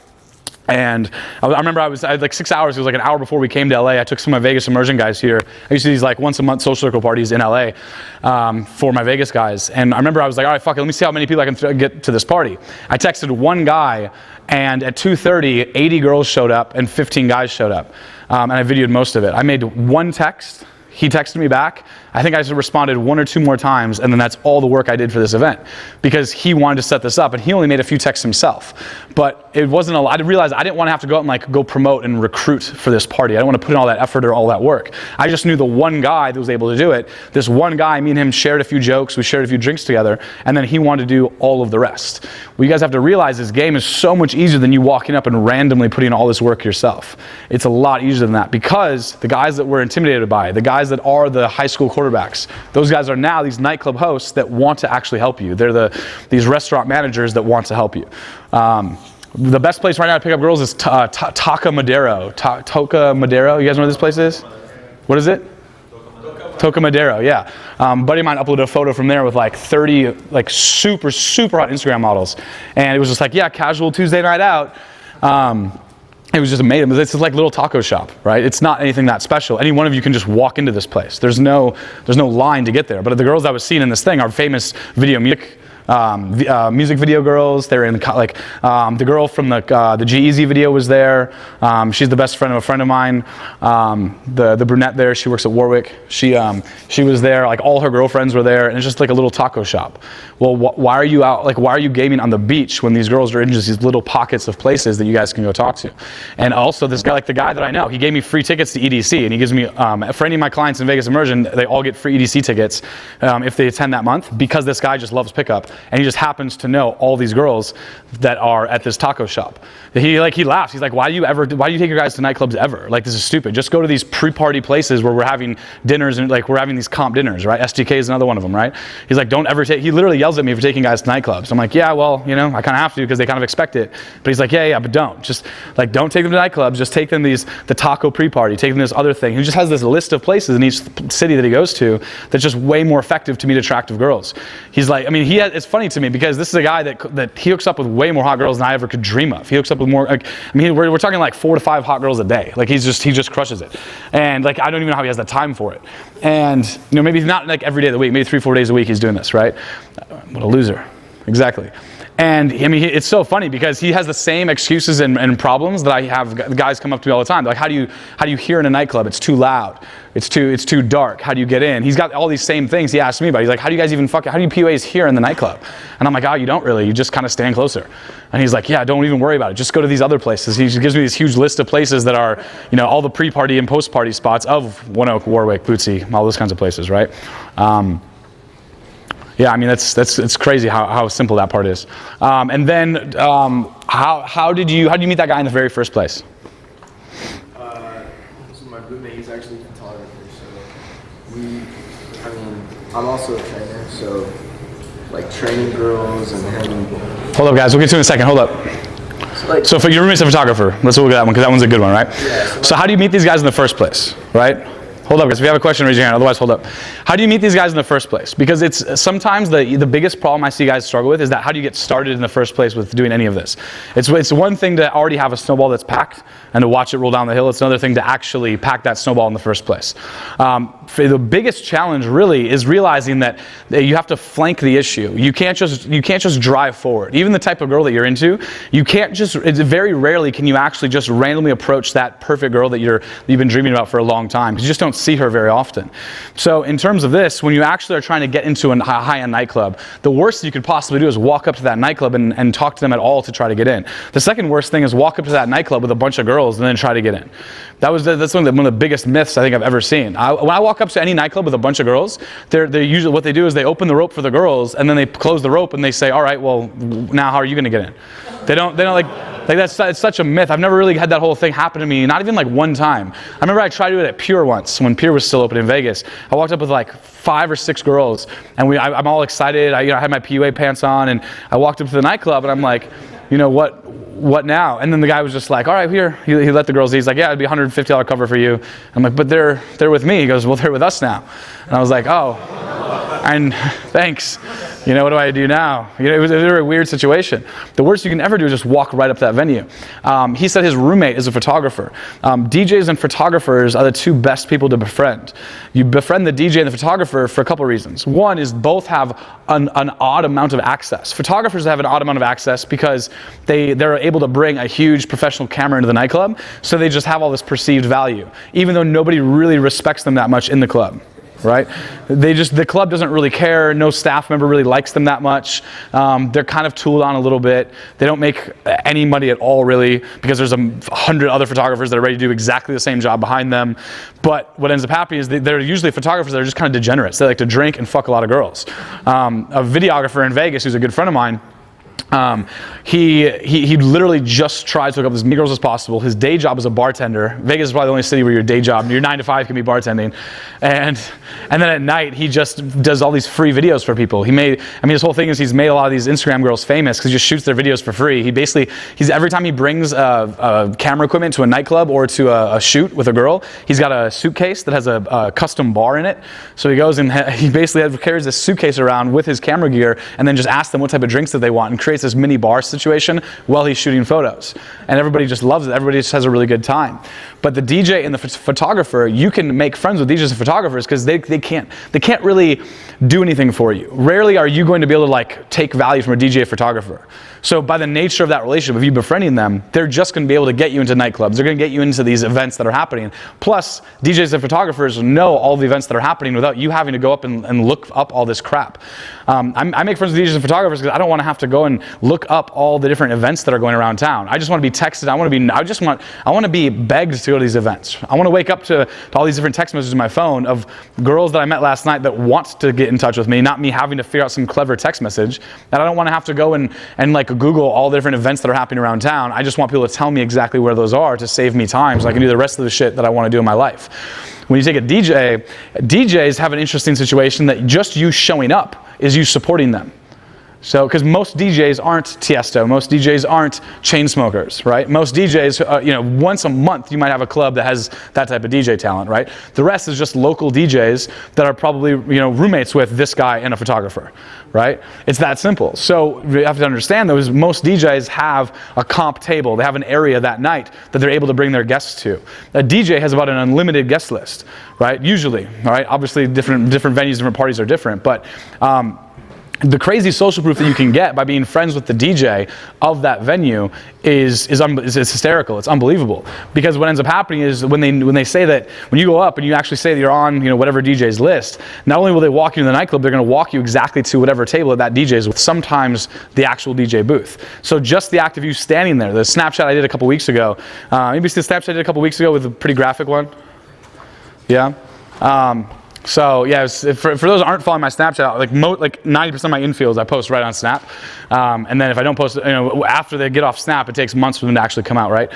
And I remember I had like 6 hours. It was like an hour before we came to LA. I took some of my Vegas immersion guys here. I used to do these like once a month social circle parties in LA for my Vegas guys. And I remember I was like, all right, fuck it. Let me see how many people I can get to this party. I texted one guy, and at 2:30, 80 girls showed up and 15 guys showed up. And I videoed most of it. I made one text. He texted me back. I think I responded 1 or 2 more times, and then that's all the work I did for this event, because he wanted to set this up, and he only made a few texts himself. But it wasn't a lot. I realized I didn't want to have to go out and like go promote and recruit for this party. I didn't want to put in all that effort or all that work. I just knew the one guy that was able to do it. This one guy, me and him shared a few jokes, we shared a few drinks together, and then he wanted to do all of the rest. What you guys have to realize is game is so much easier than you walking up and randomly putting all this work yourself. It's a lot easier than that, because the guys that we're intimidated by, the guys that are the high school quarterbacks, those guys are now these nightclub hosts that want to actually help you. They're these restaurant managers that want to help you. The best place right now to pick up girls is Toca Madero. Toca Madero. You guys know where this place is? What is it? Toca Madero, yeah. Buddy of mine uploaded a photo from there with like 30 like super hot Instagram models. And it was just like, yeah, casual Tuesday night out. It was just amazing. It's like a little taco shop, right? It's not anything that special. Any one of you can just walk into this place. There's no line to get there. But the girls I was seeing in this thing are famous video music video girls. They're in the girl from the G-Eazy video was there. She's the best friend of a friend of mine. The brunette there, she works at Warwick. She was there. Like all her girlfriends were there, and it's just like a little taco shop. Well, why are you out? Like, why are you gaming on the beach when these girls are in just these little pockets of places that you guys can go talk to? And also, this guy, like the guy that I know, he gave me free tickets to EDC, and he gives me for any of my clients in Vegas Immersion, they all get free EDC tickets if they attend that month, because this guy just loves pickup. And he just happens to know all these girls that are at this taco shop. He laughs. He's like, why do you take your guys to nightclubs ever? Like, this is stupid. Just go to these pre-party places where we're having dinners, and like we're having these comp dinners, right? STK is another one of them, right? He's like, don't ever take. He literally yells at me for taking guys to nightclubs. I'm like, yeah, well, you know, I kind of have to, because they kind of expect it. But he's like, yeah, but don't. Just like, don't take them to nightclubs. Just take them the taco pre-party. Take them to this other thing. He just has this list of places in each city that he goes to that's just way more effective to meet attractive girls. He's like, I mean, it's funny to me, because this is a guy that he hooks up with way more hot girls than I ever could dream of. He hooks up with more, like, I mean, we're talking like 4 to 5 hot girls a day. Like, he just crushes it. And like, I don't even know how he has the time for it. And, you know, maybe not like every day of the week, maybe 3-4 days a week he's doing this, right? What a loser. Exactly. And I mean, it's so funny, because he has the same excuses and problems that I have. Guys come up to me all the time. They're like, how do you hear in a nightclub? It's too loud. It's too dark. How do you get in? He's got all these same things he asked me about. He's like, how do you guys even how do you PUAs here in the nightclub? And I'm like, oh, you don't really. You just kind of stand closer. And he's like, yeah, don't even worry about it. Just go to these other places. He gives me this huge list of places that are, you know, all the pre-party and post-party spots of One Oak, Warwick, Bootsy, all those kinds of places, right? Yeah, I mean, it's crazy how simple that part is. And then how did you meet that guy in the very first place? So my roommate, he's actually a photographer, so I'm also a trainer, so like training girls and him. Hold up, guys, we'll get to it in a second, hold up. So for your roommate's a photographer, let's look at that one, because that one's a good one, right? Yeah, so how do you meet these guys in the first place, right? Hold up, guys. If you have a question, raise your hand. Otherwise, hold up. How do you meet these guys in the first place? Because it's sometimes the biggest problem I see guys struggle with is that how do you get started in the first place with doing any of this? It's one thing to already have a snowball that's packed and to watch it roll down the hill. It's another thing to actually pack that snowball in the first place. The biggest challenge really is realizing that you have to flank the issue. You can't just drive forward. Even the type of girl that you're into, you can't just. It's very rarely can you actually just randomly approach that perfect girl that you've been dreaming about for a long time, because you just don't see her very often. So in terms of this, when you actually are trying to get into a high-end nightclub, the worst you could possibly do is walk up to that nightclub and talk to them at all to try to get in. The second worst thing is walk up to that nightclub with a bunch of girls and then try to get in. That's one of the biggest myths I think I've ever seen. When I walk up to any nightclub with a bunch of girls, they're usually, what they do is they open the rope for the girls and then they close the rope and they say, all right, well, now how are you going to get in? They don't like it's such a myth. I've never really had that whole thing happen to me, not even like one time. I remember I tried to do it at Pure once when Pure was still open in Vegas. I walked up with like 5 or 6 girls and I'm all excited. I had my PUA pants on and I walked up to the nightclub and I'm like, you know, what now? And then the guy was just like, all right, here. He let the girls, he's like, yeah, it'd be $150 cover for you. I'm like, but they're with me. He goes, well, they're with us now. And I was like, oh. And thanks. You know, what do I do now? You know, it was a very weird situation. The worst you can ever do is just walk right up to that venue. He said his roommate is a photographer. DJs and photographers are the two best people to befriend. You befriend the DJ and the photographer for a couple reasons. One is both have an odd amount of access. Photographers have an odd amount of access because they're able to bring a huge professional camera into the nightclub, so they just have all this perceived value, even though nobody really respects them that much in the club. Right? The club doesn't really care. No staff member really likes them that much. They're kind of tooled on a little bit. They don't make any money at all, really, because there's 100 other photographers that are ready to do exactly the same job behind them. But what ends up happening is they're usually photographers that are just kind of degenerates. They like to drink and fuck a lot of girls. A videographer in Vegas, who's a good friend of mine, he literally just tries to hook up as many girls as possible. His day job is a bartender. Vegas is probably the only city where your day job, your 9 to 5 can be bartending. And then at night, he just does all these free videos for people. His whole thing is he's made a lot of these Instagram girls famous because he just shoots their videos for free. Every time he brings a camera equipment to a nightclub or to a shoot with a girl, he's got a suitcase that has a custom bar in it. So he goes and he basically carries this suitcase around with his camera gear and then just asks them what type of drinks that they want and creates this mini bar situation while he's shooting photos. And everybody just loves it. Everybody just has a really good time. But the DJ and the photographer, you can make friends with DJs and photographers because they can't really do anything for you. Rarely are you going to be able to like take value from a DJ photographer. So by the nature of that relationship, if you befriending them, they're just going to be able to get you into nightclubs. They're going to get you into these events that are happening. Plus, DJs and photographers know all the events that are happening without you having to go up and look up all this crap. I make friends with DJs and photographers because I don't want to have to go and look up all the different events that are going around town. I just want to be texted. I want to be begged to go to these events. I want to wake up to all these different text messages on my phone of girls that I met last night that want to get in touch with me, not me having to figure out some clever text message. And I don't want to have to go and like Google all the different events that are happening around town. I just want people to tell me exactly where those are to save me time so I can do the rest of the shit that I want to do in my life. When you take a DJ, DJs have an interesting situation that just you showing up is you supporting them. So, because most DJs aren't Tiesto, most DJs aren't chain smokers, right? Most DJs, once a month you might have a club that has that type of DJ talent, right? The rest is just local DJs that are probably, roommates with this guy and a photographer, right? It's that simple. So you have to understand though is most DJs have a comp table. They have an area that night that they're able to bring their guests to. A DJ has about an unlimited guest list, right? Usually, all right? Obviously different venues, different parties are different, but the crazy social proof that you can get by being friends with the DJ of that venue is hysterical. It's unbelievable. Because what ends up happening is when they say that, when you go up and you actually say that you're on whatever DJ's list, not only will they walk you to the nightclub, they're going to walk you exactly to whatever table that DJ's with, sometimes the actual DJ booth. So just the act of you standing there, the Snapchat I did a couple weeks ago, maybe it's the Snapchat I did a couple weeks ago with a pretty graphic one. Yeah. So yeah, for those that aren't following my Snapchat, like 90% of my infields I post right on Snap, and then if I don't post, after they get off Snap, it takes months for them to actually come out, right?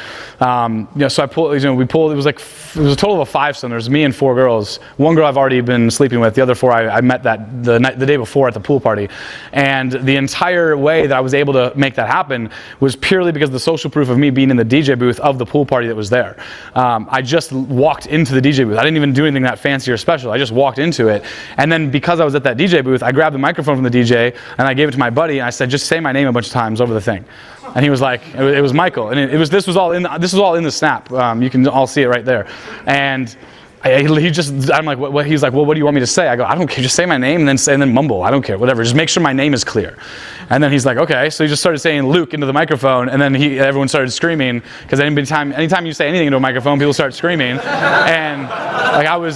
So I pulled, it was a total of 5. So there's me and 4 girls. One girl I've already been sleeping with. The other 4 I met the day before at the pool party, and the entire way that I was able to make that happen was purely because of the social proof of me being in the DJ booth of the pool party that was there. I just walked into the DJ booth. I didn't even do anything that fancy or special. I just walked into it, and then because I was at that DJ booth, I grabbed the microphone from the DJ and I gave it to my buddy and I said, just say my name a bunch of times over the thing. And he was like, it was Michael, and this was all in the Snap. You can all see it right there. And I'm like, what? He's like, well, what do you want me to say? I go, I don't care. Just say my name and then mumble. I don't care. Whatever. Just make sure my name is clear. And then he's like, okay. So he just started saying Luke into the microphone, and then everyone started screaming because anytime you say anything into a microphone, people start screaming. And like I was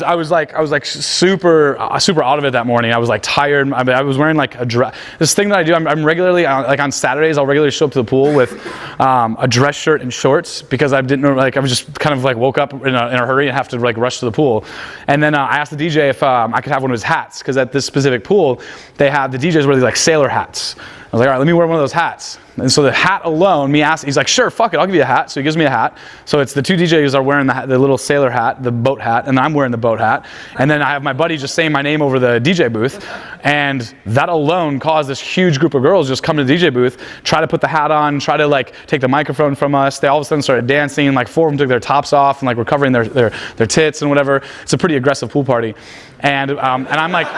super out of it that morning. I was like tired. I was wearing like a dress. This thing that I do, I'm regularly like on Saturdays, I'll regularly show up to the pool with a dress shirt and shorts because I didn't know, like I was just kind of like woke up in a hurry and have to like rush to the pool. And then I asked the DJ if I could have one of his hats, because at this specific pool, the DJs wear these like sailor hats. I was like, all right, let me wear one of those hats. And so the hat alone, he's like, sure, fuck it, I'll give you a hat. So he gives me a hat. So it's the 2 DJs are wearing the little sailor hat, the boat hat, and I'm wearing the boat hat. And then I have my buddy just saying my name over the DJ booth. And that alone caused this huge group of girls just come to the DJ booth, try to put the hat on, try to like take the microphone from us. They all of a sudden started dancing, like 4 of them took their tops off and like were covering their tits and whatever. It's a pretty aggressive pool party. And I'm like,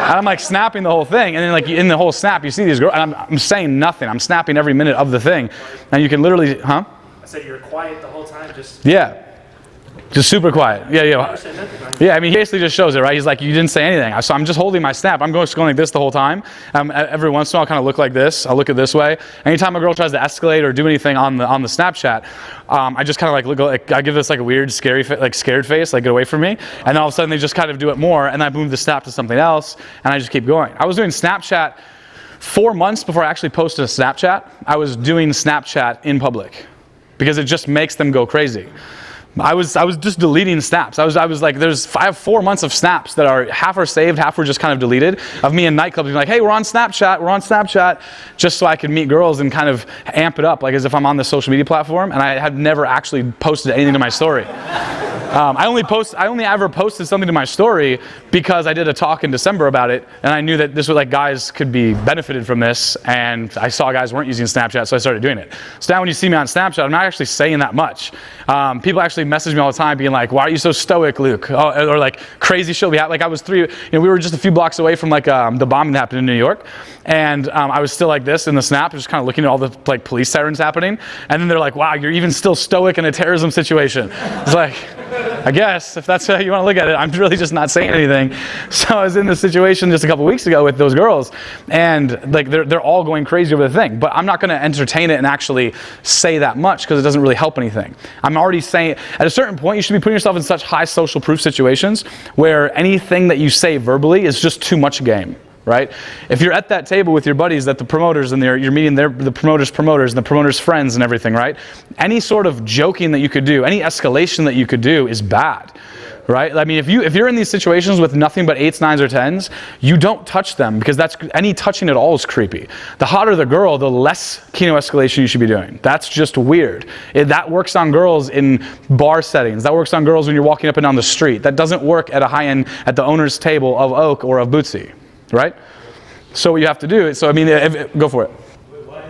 And I'm like snapping the whole thing, and then like in the whole snap, you see these girls, and I'm saying nothing. I'm snapping every minute of the thing, and you can literally, I said you're quiet the whole time, just. Yeah. Just super quiet. Yeah, yeah. I said nothing, right? Yeah, I mean, he basically just shows it, right? He's like, you didn't say anything. So I'm just holding my snap. I'm going like this the whole time. Every once in a while, I'll kind of look like this. I'll look it this way. Anytime a girl tries to escalate or do anything on the Snapchat, I just kind of like look, like I give this like a weird, scary, like scared face, like get away from me. And then all of a sudden, they just kind of do it more, and I move the snap to something else, and I just keep going. I was doing Snapchat 4 months before I actually posted a Snapchat. I was doing Snapchat in public because it just makes them go crazy. I was just deleting snaps. I was like, I have 4 months of snaps that are half are saved, half were just kind of deleted, of me in nightclubs being like, hey, we're on Snapchat, just so I could meet girls and kind of amp it up, like as if I'm on the social media platform, and I had never actually posted anything to my story. I only ever posted something to my story because I did a talk in December about it, and I knew that this was like guys could be benefited from this, and I saw guys weren't using Snapchat, so I started doing it. So now when you see me on Snapchat, I'm not actually saying that much. People actually message me all the time being like, why are you so stoic, Luke? Or like crazy shit. Like I was we were just a few blocks away from like the bombing that happened in New York, and I was still like this in the snap, just kind of looking at all the like police sirens happening, and then they're like, wow, you're even still stoic in a terrorism situation. It's like, I guess, if that's how you want to look at it, I'm really just not saying anything. So I was in this situation just a couple weeks ago with those girls, and like they're all going crazy over the thing, but I'm not going to entertain it and actually say that much because it doesn't really help anything. I'm already saying, at a certain point, you should be putting yourself in such high social proof situations where anything that you say verbally is just too much game. Right? If you're at that table with your buddies, that the promoters and you're meeting the promoters and the promoters' friends and everything, right? Any sort of joking that you could do, any escalation that you could do is bad, right? I mean, if you're in these situations with nothing but 8s, 9s, or 10s, you don't touch them because any touching at all is creepy. The hotter the girl, the less kino escalation you should be doing. That's just weird. That works on girls in bar settings. That works on girls when you're walking up and down the street. That doesn't work at a high end at the owner's table of Oak or of Bootsy. Right? So what you have to do is, so I mean, go for it. Why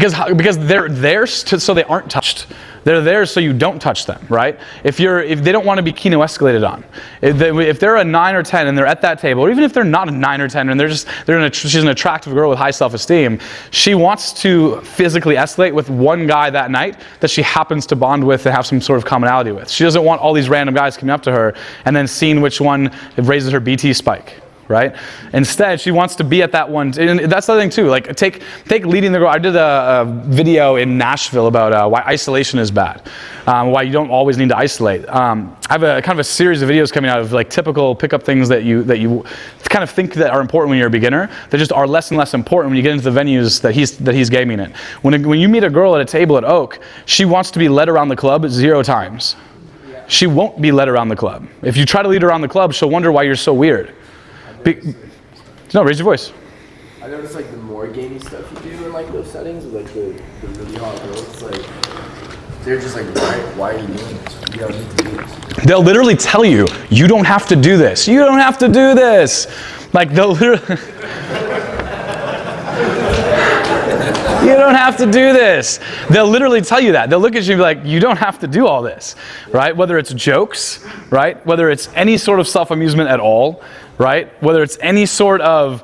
is that? Because they're there so they aren't touched. They're there so you don't touch them, right? If they don't want to be kino escalated on, if they're a 9 or 10 and they're at that table, or even if they're not a 9 or 10 and she's an attractive girl with high self-esteem, she wants to physically escalate with one guy that night that she happens to bond with and have some sort of commonality with. She doesn't want all these random guys coming up to her and then seeing which one raises her BT spike. Right? Instead, she wants to be at that one, and that's the other thing too. Like take leading the girl. I did a video in Nashville about why isolation is bad, why you don't always need to isolate. I have a kind of a series of videos coming out of like typical pickup things that you kind of think that are important when you're a beginner, that just are less and less important when you get into the venues that he's gaming in. When you meet a girl at a table at Oak, she wants to be led around the club 0 times. She won't be led around the club. If you try to lead her around the club, she'll wonder why you're so weird. No, raise your voice. I noticed like the more gamey stuff you do in like those settings, with like the really hot girls, it's like they're just like, why are you doing this? You don't need to do this. They'll literally tell you, you don't have to do this. You don't have to do this. Like they'll literally you don't have to do this. They'll literally tell you that. They'll look at you and be like, you don't have to do all this, right? Whether it's jokes, right? Whether it's any sort of self-amusement at all, right? Whether it's any sort of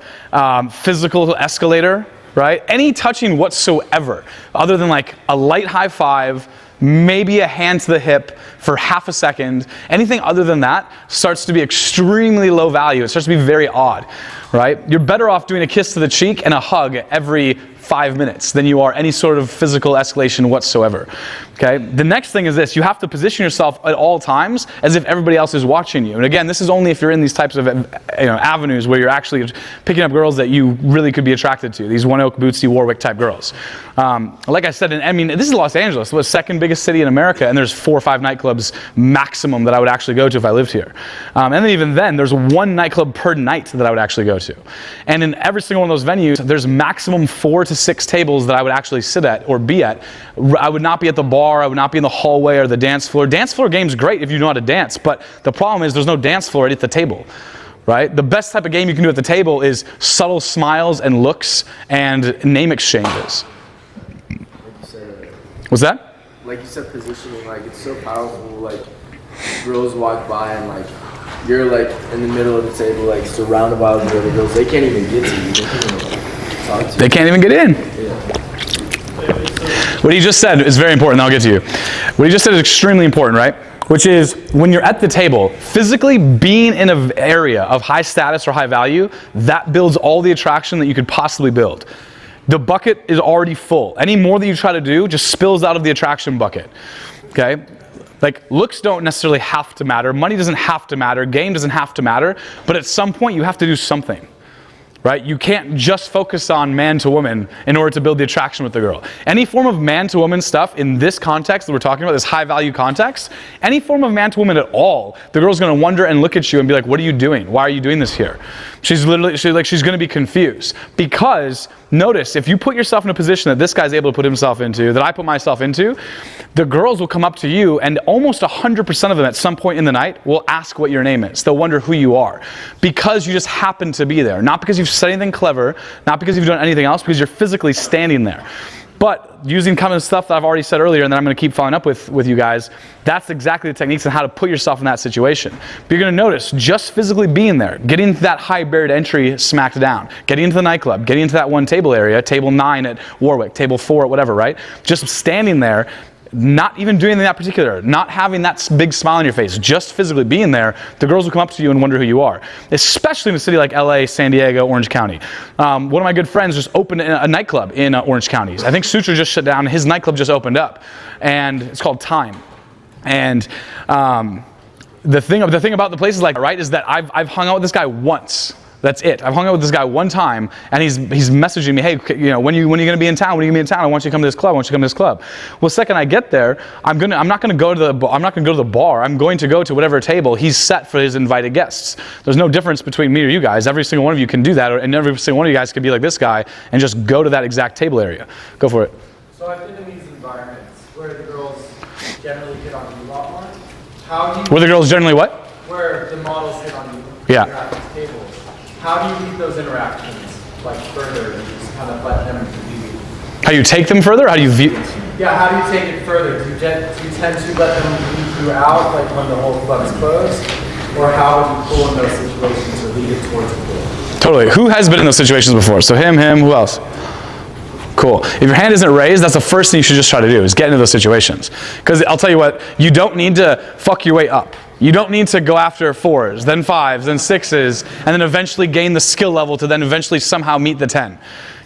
physical escalator, right? Any touching whatsoever, other than like a light high five, maybe a hand to the hip for half a second. Anything other than that starts to be extremely low value. It starts to be very odd, right? You're better off doing a kiss to the cheek and a hug every 5 minutes than you are any sort of physical escalation whatsoever. Okay? The next thing is this: you have to position yourself at all times as if everybody else is watching you. And again, this is only if you're in these types of avenues where you're actually picking up girls that you really could be attracted to. These One Oak, Bootsy, Warwick type girls. Like I said, I mean, this is Los Angeles, the second biggest city in America, and there's 4 or 5 nightclubs maximum that I would actually go to if I lived here. And then even then, there's 1 nightclub per night that I would actually go to. And in every single one of those venues, there's maximum 4 to 6 tables that I would actually sit at or be at. I would not be at the bar, I would not be in the hallway or the dance floor. Dance floor game's great if you know how to dance, but the problem is there's no dance floor at the table. Right? The best type of game you can do at the table is subtle smiles and looks and name exchanges. Like you said, What's that? like you said, positioning, like it's so powerful. Like girls walk by and like you're like in the middle of the table, like surrounded by all the other girls. They can't even get to you. They can't even like, talk to you. They can't even get in. Yeah. What he just said is very important. I'll get to you. What he just said is extremely important, right? Which is when you're at the table, physically being in an area of high status or high value, that builds all the attraction that you could possibly build. The bucket is already full. Any more that you try to do just spills out of the attraction bucket. Okay? Like, looks don't necessarily have to matter. Money doesn't have to matter. Game doesn't have to matter. But at some point, you have to do something. Right? You can't just focus on man to woman in order to build the attraction with the girl. Any form of man to woman stuff in this context that we're talking about, this high value context, any form of man to woman at all, the girl's gonna wonder and look at you and be like, what are you doing? Why are you doing this here? She's gonna be confused. Because notice, if you put yourself in a position that this guy's able to put himself into, that I put myself into, the girls will come up to you and almost 100% of them at some point in the night will ask what your name is. They'll wonder who you are. Because you just happen to be there. Not because you've said anything clever, not because you've done anything else, because you're physically standing there. But using kind of stuff that I've already said earlier and that I'm going to keep following up with you guys, that's exactly the techniques and how to put yourself in that situation. But you're going to notice just physically being there, getting to that high barrier to entry smacked down, getting into the nightclub, getting into that one table area, table 9 at Warwick, table 4 at whatever, right? Just standing there, not even doing anything that particular, not having that big smile on your face, just physically being there, the girls will come up to you and wonder who you are. Especially in a city like LA, San Diego, Orange County. One of my good friends just opened a nightclub in Orange County. I think Sutra just shut down, his nightclub just opened up. And it's called Time. And the thing about the place is like, right, is that I've hung out with this guy once. That's it. I've hung out with this guy one time, and he's messaging me, hey, you know, when are you going to be in town? When are you going to be in town? I want you to come to this club. I want you to come to this club. Well, the second I get there, I'm not going to go to the bar. I'm going to go to whatever table he's set for his invited guests. There's no difference between me or you guys. Every single one of you can do that, and every single one of you guys can be like this guy and just go to that exact table area. Go for it. So I've been in these environments where the girls generally hit on you a lot more. How do you? Were the girls generally what? Where the models hit on you. Yeah. You're at these tables. How do you lead those interactions like further? You just kind of let them be. How you take them further? How do you view? Yeah, how do you take it further? Do you tend to let them lead you out like when the whole club is closed? Or how do you pull in those situations or lead it towards the goal? Totally. Who has been in those situations before? So him, who else? Cool. If your hand isn't raised, that's the first thing you should just try to do is get into those situations. Because I'll tell you what, you don't need to fuck your way up. You don't need to go after 4s, then 5s, then 6s, and then eventually gain the skill level to then eventually somehow meet the 10.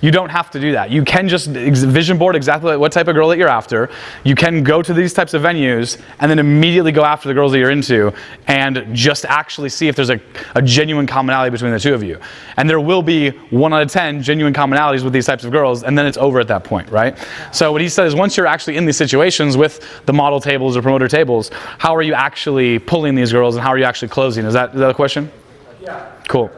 You don't have to do that. You can just vision board exactly what type of girl that you're after. You can go to these types of venues and then immediately go after the girls that you're into and just actually see if there's a genuine commonality between the two of you. And there will be 1 out of 10 genuine commonalities with these types of girls, and then it's over at that point, right? So what he said is once you're actually in these situations with the model tables or promoter tables, how are you actually pulling these girls and how are you actually closing? Is that a question? Yeah. Cool.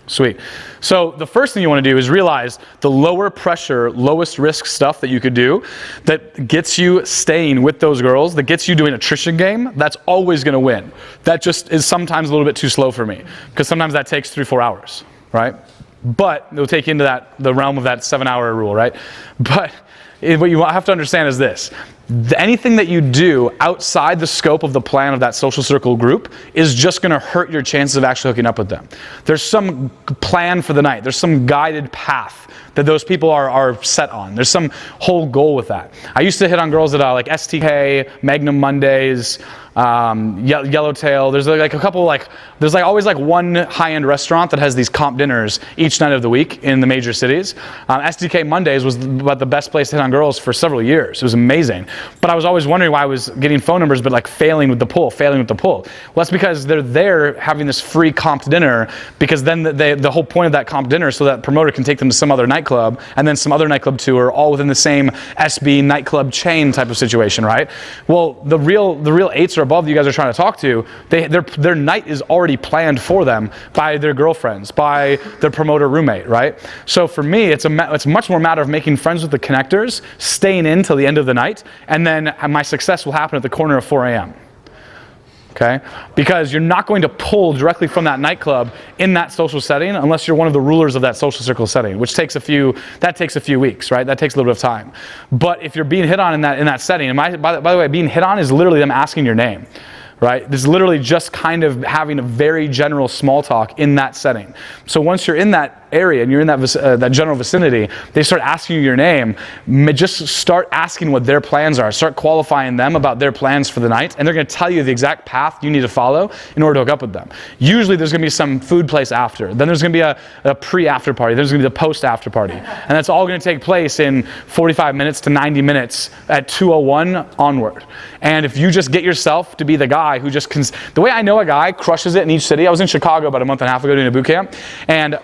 Sweet. So the first thing you want to do is realize the lower pressure, lowest risk stuff that you could do that gets you staying with those girls, that gets you doing attrition game, that's always going to win. That just is sometimes a little bit too slow for me because sometimes that takes 3-4 hours, right? But it'll take you into the realm of that 7-hour rule, right? But what you have to understand is this. Anything that you do outside the scope of the plan of that social circle group is just going to hurt your chances of actually hooking up with them. There's some plan for the night. There's some guided path that those people are set on. There's some whole goal with that. I used to hit on girls at like STK, Magnum Mondays, Yellowtail. There's like a couple there's always one high-end restaurant that has these comp dinners each night of the week in the major cities. STK Mondays was about the best place to hit on girls for several years. It was amazing. But I was always wondering why I was getting phone numbers but failing with the pull. Well, that's because they're there having this free comp dinner because then the whole point of that comp dinner is so that promoter can take them to some other nightclub and then some other nightclub tour all within the same SB nightclub chain type of situation, right? Well, the real 8s or above that you guys are trying to talk to, their night is already planned for them by their girlfriends, by their promoter roommate, right? So for me, it's much more a matter of making friends with the connectors, staying in till the end of the night, and then my success will happen at the corner of 4 a.m. Okay? Because you're not going to pull directly from that nightclub in that social setting unless you're one of the rulers of that social circle setting, which takes a few weeks, right? That takes a little bit of time. But if you're being hit on in that setting, and by the way, being hit on is literally them asking your name. right? This is literally just kind of having a very general small talk in that setting. So once you're in that area and you're in that general vicinity, they start asking you your name. Just start asking what their plans are. Start qualifying them about their plans for the night, and they're going to tell you the exact path you need to follow in order to hook up with them. Usually there's going to be some food place after. Then there's going to be a pre-after party. There's going to be the post-after party. And that's all going to take place in 45 minutes to 90 minutes at 2:01 onward. And if you just get yourself to be the guy who just the way I know a guy crushes it in each city. I was in Chicago about a month and a half ago doing a boot camp, and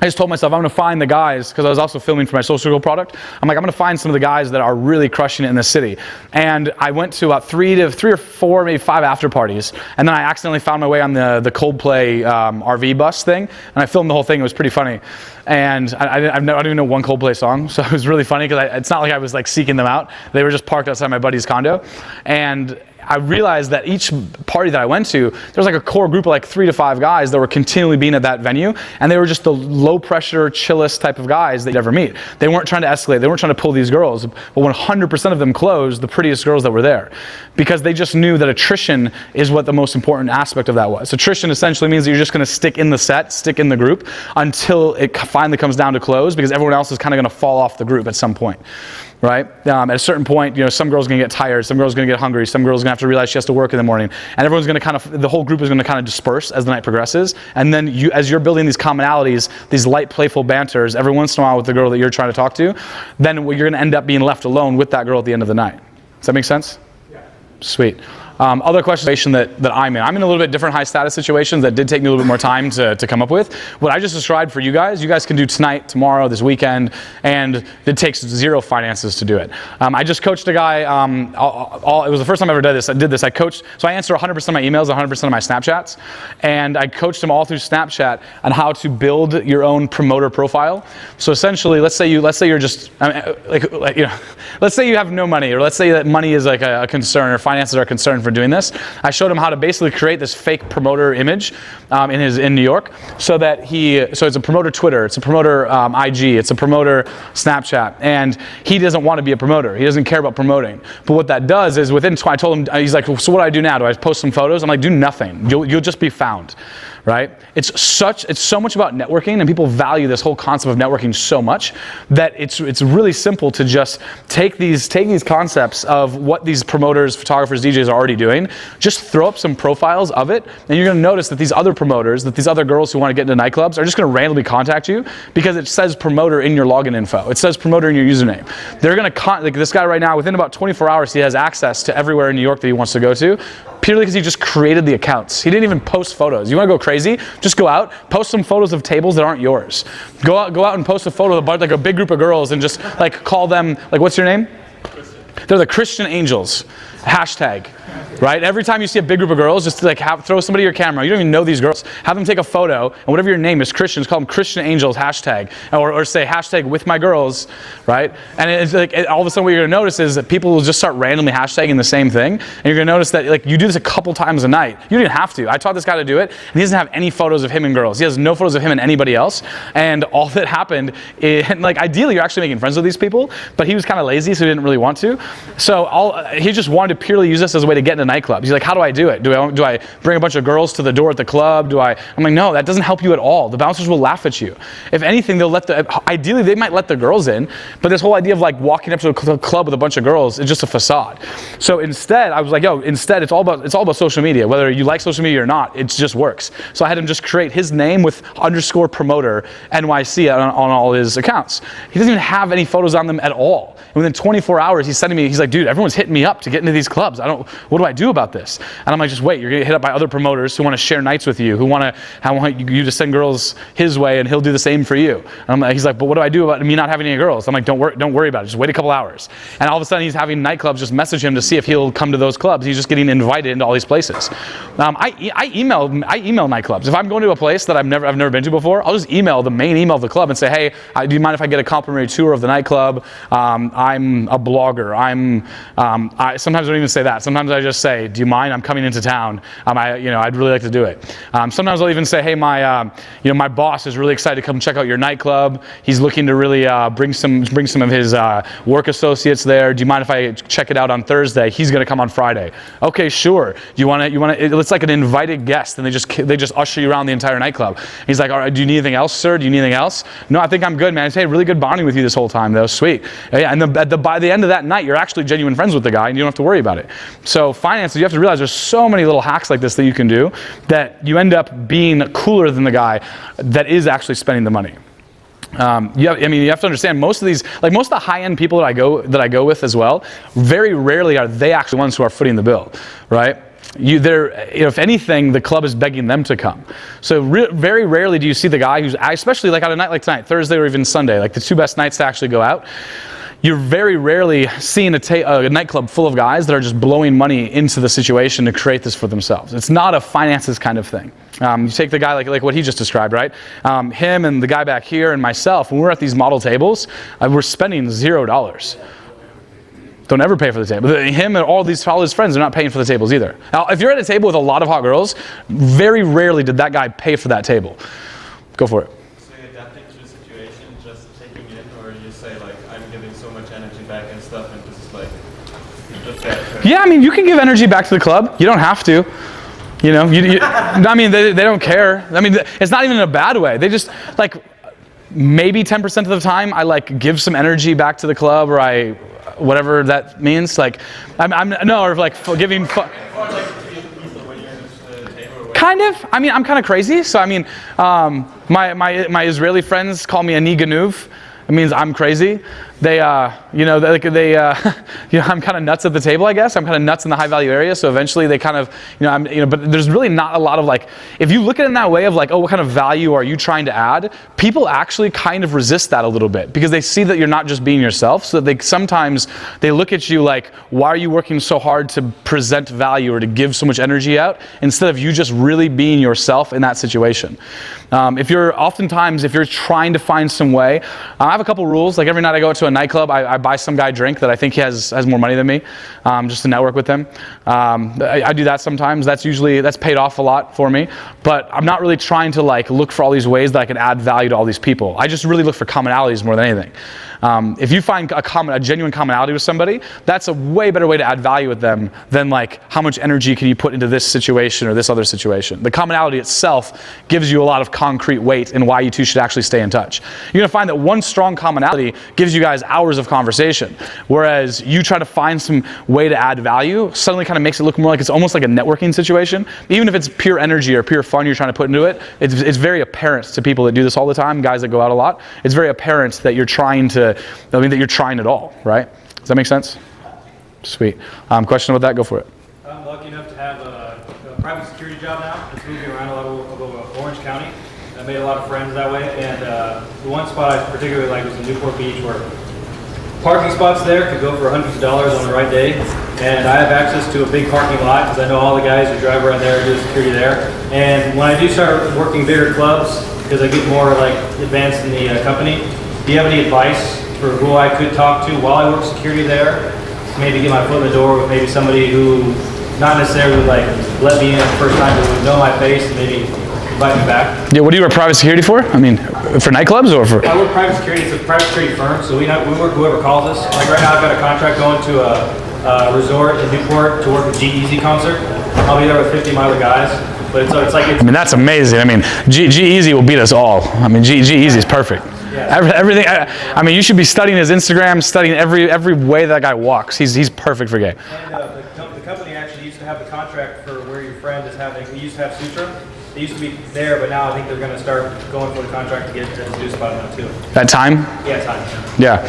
I just told myself I'm going to find the guys, because I was also filming for my social circle product. I'm like, I'm going to find some of the guys that are really crushing it in the city. And I went to about three or four, maybe 5 after parties. And then I accidentally found my way on the Coldplay RV bus thing. And I filmed the whole thing. It was pretty funny. And I don't even know one Coldplay song. So it was really funny because it's not like I was like seeking them out. They were just parked outside my buddy's condo. And I realized that each party that I went to, there was like a core group of like 3 to 5 guys that were continually being at that venue, and they were just the low pressure, chillest type of guys that you'd ever meet. They weren't trying to escalate, they weren't trying to pull these girls, but 100% of them closed the prettiest girls that were there, because they just knew that attrition is what the most important aspect of that was. Attrition essentially means that you're just going to stick in the set, stick in the group, until it finally comes down to close, because everyone else is kind of going to fall off the group at some point. Right? At a certain point, some girl's going to get tired, some girl's going to get hungry, some girl's going to have to realize she has to work in the morning, and everyone's going to the whole group is going to kind of disperse as the night progresses, and then as you're building these commonalities, these light, playful banters every once in a while with the girl that you're trying to talk to, then you're going to end up being left alone with that girl at the end of the night. Does that make sense? Yeah. Sweet. Other questions that I'm in. I'm in a little bit different high status situations that did take me a little bit more time to come up with. What I just described for you guys can do tonight, tomorrow, this weekend, and it takes 0 finances to do it. I just coached a guy, it was the first time I ever did this. I coached, so I answer 100% of my emails, 100% of my Snapchats, and I coached him all through Snapchat on how to build your own promoter profile. So essentially, let's say you're just, let's say you have no money, or let's say that money is like a concern, or finances are a concern for doing this. I showed him how to basically create this fake promoter image in New York, so it's a promoter Twitter, it's a promoter IG, it's a promoter Snapchat, and he doesn't want to be a promoter. He doesn't care about promoting. But what that does is I told him, he's like, so what do I do now? Do I post some photos? I'm like, do nothing. You'll just be found. Right? It's so much about networking, and people value this whole concept of networking so much that it's really simple to just take these concepts of what these promoters, photographers, DJs are already doing, just throw up some profiles of it, and you're going to notice that these other promoters, that these other girls who want to get into nightclubs are just going to randomly contact you because it says promoter in your login info. It says promoter in your username. They're going to like this guy right now, within about 24 hours, he has access to everywhere in New York that he wants to go to, purely because he just created the accounts. He didn't even post photos. You want to go crazy? Just go out, post some photos of tables that aren't yours. Go out and post a photo of like a big group of girls and just like call them, like, what's your name? They're the Christian Angels. Hashtag. Right? Every time you see a big group of girls, just like throw somebody your camera. You don't even know these girls. Have them take a photo, and whatever your name is, Christians, call them Christian Angels, hashtag. Or say hashtag with my girls, right? And it's like all of a sudden what you're going to notice is that people will just start randomly hashtagging the same thing, and you're going to notice that like you do this a couple times a night. You don't even have to. I taught this guy to do it, and he doesn't have any photos of him and girls. He has no photos of him and anybody else. And all that happened is, like, ideally you're actually making friends with these people, but he was kind of lazy, so he didn't really want to. So he just wanted to purely use this as a way to get into nightclubs. He's like, how do I do it? Do I bring a bunch of girls to the door at the club? I'm like, no, that doesn't help you at all. The bouncers will laugh at you. If anything, ideally they might let the girls in, but this whole idea of like walking up to a club with a bunch of girls is just a facade. So instead, I was like, instead it's all about social media. Whether you like social media or not, it just works. So I had him just create his name with _promoter NYC on all his accounts. He doesn't even have any photos on them at all. And within 24 hours, he's like, dude, everyone's hitting me up to get into these clubs. What do I do about this? And I'm like, just wait, you're gonna get hit up by other promoters who want to share nights with you, who want you to send girls his way, and he'll do the same for you. And he's like, but what do I do about me not having any girls? I'm like, don't worry about it. Just wait a couple hours. And all of a sudden, he's having nightclubs just message him to see if he'll come to those clubs. He's just getting invited into all these places. I email nightclubs. If I'm going to a place that I've never been to before, I'll just email the main email of the club and say, hey, do you mind if I get a complimentary tour of the nightclub? I'm a blogger. Sometimes I don't even say that. Sometimes I I just say, do you mind? I'm coming into town. I'd really like to do it. Sometimes I'll even say, hey, my boss is really excited to come check out your nightclub. He's looking to really bring some of his work associates there. Do you mind if I check it out on Thursday? He's going to come on Friday. Okay, sure. Do you want to? It's like an invited guest, and they just usher you around the entire nightclub. He's like, all right, do you need anything else, sir? Do you need anything else? No, I think I'm good, man. Hey, really good bonding with you this whole time, though. Sweet. Yeah, and by the end of that night, you're actually genuine friends with the guy, and you don't have to worry about it. So finances, you have to realize there's so many little hacks like this that you can do that you end up being cooler than the guy that is actually spending the money. You have to understand most of the high-end people that I go with as well, very rarely are they actually the ones who are footing the bill, right? If anything, the club is begging them to come. So very rarely do you see the guy who's, especially like on a night like tonight, Thursday or even Sunday, like the two best nights to actually go out, you're very rarely seeing a nightclub full of guys that are just blowing money into the situation to create this for themselves. It's not a finances kind of thing. You take the guy like what he just described, right? Him and the guy back here and myself, when we're at these model tables, we're spending $0. Don't ever pay for the table. Him and all his friends are not paying for the tables either. Now, if you're at a table with a lot of hot girls, very rarely did that guy pay for that table. Go for it. So you adapting to the situation, just taking in, or you say like, I'm giving so much energy back and stuff, and this is like, just that. Yeah, you can give energy back to the club. You don't have to. They don't care. It's not even in a bad way. They just, maybe 10% of the time, I give some energy back to the club, or whatever that means. Giving. Kind of. I'm kind of crazy. So my Israeli friends call me a niganuv. It means I'm crazy. I'm kind of nuts at the table, I guess. I'm kind of nuts in the high value area. So eventually they kind of, but there's really not a lot of if you look at it in that way of what kind of value are you trying to add? People actually kind of resist that a little bit because they see that you're not just being yourself. So that sometimes they look at you like, why are you working so hard to present value or to give so much energy out instead of you just really being yourself in that situation? If you're trying to find some way, I have a couple rules. Like every night I go to a nightclub, I buy some guy a drink that I think he has more money than me, just to network with him. I do that sometimes. That's paid off a lot for me. But I'm not really trying to look for all these ways that I can add value to all these people. I just really look for commonalities more than anything. If you find a genuine commonality with somebody, that's a way better way to add value with them than how much energy can you put into this situation or this other situation. The commonality itself gives you a lot of concrete weight in why you two should actually stay in touch. You're going to find that one strong commonality gives you guys hours of conversation, whereas you try to find some way to add value, suddenly kind of makes it look more like it's almost like a networking situation. Even if it's pure energy or pure fun you're trying to put into it, it's very apparent to people that do this all the time, guys that go out a lot. It's very apparent that you're trying it all, right? Does that make sense? Sweet. Question about that? Go for it. I'm lucky enough to have a private security job now. It's moving around a lot of Orange County. I made a lot of friends that way, and the one spot I particularly liked was in Newport Beach, where parking spots there could go for hundreds of dollars on the right day, and I have access to a big parking lot because I know all the guys who drive around there do security there. And when I do start working bigger clubs, because I get more advanced in the company, do you have any advice for who I could talk to while I work security there? Maybe get my foot in the door with maybe somebody who not necessarily would let me in the first time, but would know my face and maybe invite me back. Yeah, what do you work private security for? For nightclubs or for? I work private security. It's a private security firm, so we work whoever calls us. Right now I've got a contract going to a resort in Newport to work with G-Eazy concert. I'll be there with 50 of my other guys. But it's that's amazing. G-Eazy will beat us all. G-Eazy is perfect. Yeah. Everything. You should be studying his Instagram, studying every way that guy walks. He's perfect for game. And the company actually used to have the contract for where your friend is having. We used to have Sutra. They used to be there, but now I think they're going to start going for the contract to get to do spot now too. That time? Yeah, time. Yeah.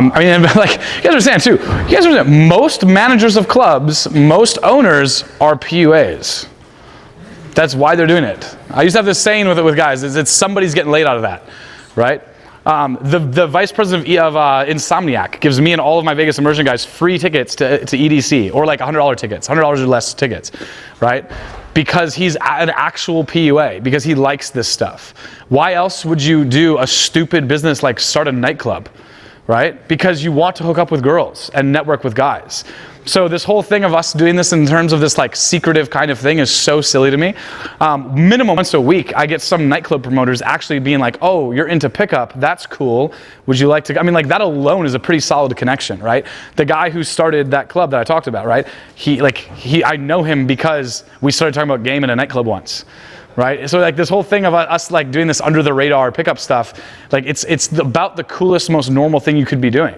You guys understand too. You guys understand. Most managers of clubs, most owners are PUAs. That's why they're doing it. I used to have this saying with guys. It's somebody's getting laid out of that. Right? The vice president of Insomniac gives me and all of my Vegas immersion guys free tickets to EDC, or $100 tickets, $100 or less tickets, right? Because he's an actual PUA, because he likes this stuff. Why else would you do a stupid business like start a nightclub? right? Because you want to hook up with girls and network with guys. So this whole thing of us doing this in terms of this like secretive kind of thing is so silly to me. Minimum once a week, I get some nightclub promoters actually being like, oh, you're into pickup, that's cool. Would you like to, I mean, like that alone is a pretty solid connection, right? The guy who started that club that I talked about, right? I know him because we started talking about game in a nightclub once. Right? So like this whole thing of us like doing this under the radar pickup stuff, like it's about the coolest, most normal thing you could be doing,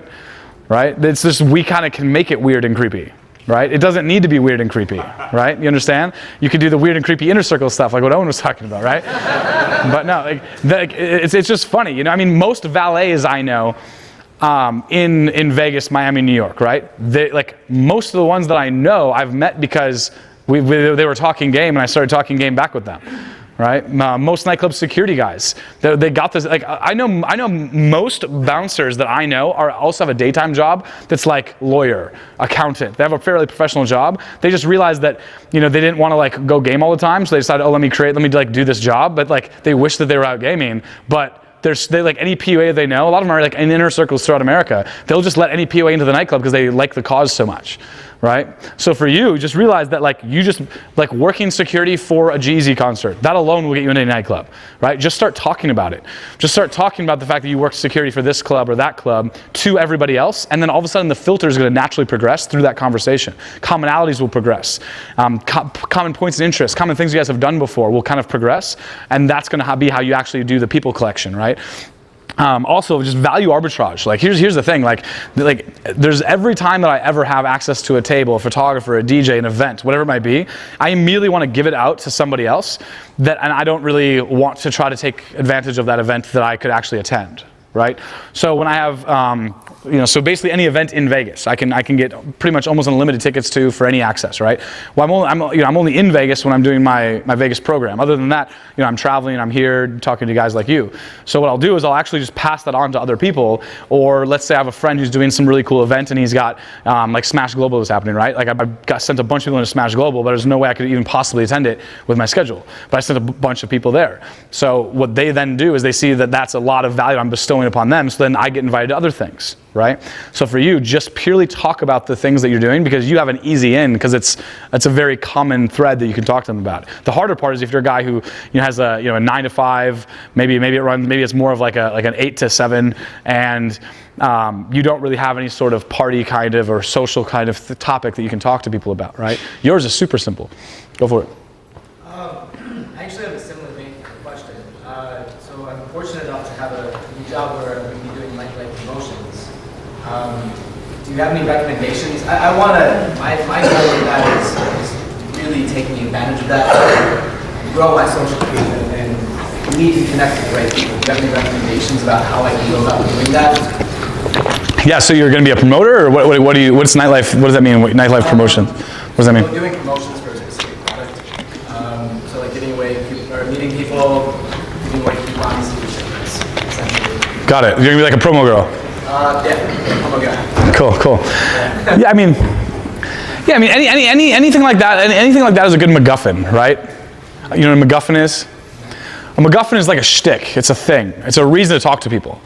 right? It's just, we kind of can make it weird and creepy, right? It doesn't need to be weird and creepy, right? You understand? You could do the weird and creepy inner circle stuff, like what Owen was talking about, right? But no, it's just funny, you know? I mean, most valets I know in Vegas, Miami, New York, right? Most of the ones that I know, I've met because they were talking game, and I started talking game back with them, right? Most nightclub security guys, they got this. Like I know most bouncers that I know also have a daytime job that's like lawyer, accountant. They have a fairly professional job. They just realized that they didn't want to like go game all the time, so they decided, oh, let me like do this job. But like they wish that they were out gaming, but. They like any POA they know. A lot of them are like in inner circles throughout America. They'll just let any POA into the nightclub because they like the cause so much, right? So for you, just realize that like you just like working security for a G-Eazy concert. That alone will get you into a nightclub, right? Just start talking about it. Just start talking about the fact that you work security for this club or that club to everybody else, and then all of a sudden the filter is going to naturally progress through that conversation. Commonalities will progress. Common points of interest, common things you guys have done before will kind of progress, and that's going to be how you actually do the people collection, right? Also, just value arbitrage. Like here's the thing. Like there's every time that I ever have access to a table, a photographer, a DJ, an event, whatever it might be, I immediately want to give it out to somebody else and I don't really want to try to take advantage of that event that I could actually attend. Right? So when I have, so basically any event in Vegas, I can get pretty much almost unlimited tickets to for any access, right? Well, I'm only in Vegas when I'm doing my Vegas program. Other than that, I'm traveling, I'm here talking to guys like you. So what I'll do is I'll actually just pass that on to other people, or let's say I have a friend who's doing some really cool event and he's got like Smash Global is happening, right? Like I got sent a bunch of people into Smash Global, but there's no way I could even possibly attend it with my schedule. But I sent a bunch of people there. So what they then do is they see that that's a lot of value I'm bestowing upon them, so then I get invited to other things, right? So for you, just purely talk about the things that you're doing because you have an easy in, because it's a very common thread that you can talk to them about. The harder part is if you're a guy who has a 9 to 5, maybe it's more of like an 8 to 7, and you don't really have any sort of party kind of or social kind of topic that you can talk to people about, right? Yours is super simple. Go for it. I actually have a similar vein question. So I'm fortunate enough to have a new job where I'm going to be doing nightlife promotions. Do you have any recommendations? My goal with that is really taking advantage of that to grow my social career and meet and connect with great people. Do you have any recommendations about how I can go about doing that? Yeah, so you're going to be a promoter, or what's nightlife? What does that mean? Nightlife promotion? What does that mean? Doing promotions for a specific product. So like giving away or meeting people, giving away coupons, essentially. Got it. You're going to be like a promo girl. Yeah, promo guy. Cool. Yeah, I mean, anything like that. Anything like that is a good MacGuffin, right? You know what a MacGuffin is? A MacGuffin is like a shtick. It's a thing. It's a reason to talk to people.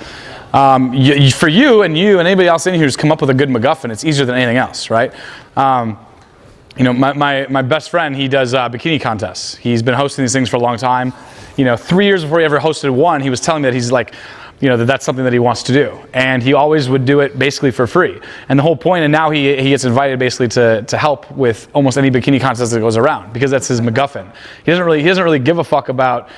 For you and anybody else in here who's come up with a good MacGuffin, it's easier than anything else, right? My best friend, he does bikini contests. He's been hosting these things for a long time. 3 years before he ever hosted one, he was telling me that he's like, that's something that he wants to do. And he always would do it basically for free. And the whole point, and now he gets invited basically to help with almost any bikini contest that goes around, because that's his MacGuffin. He doesn't really give a fuck about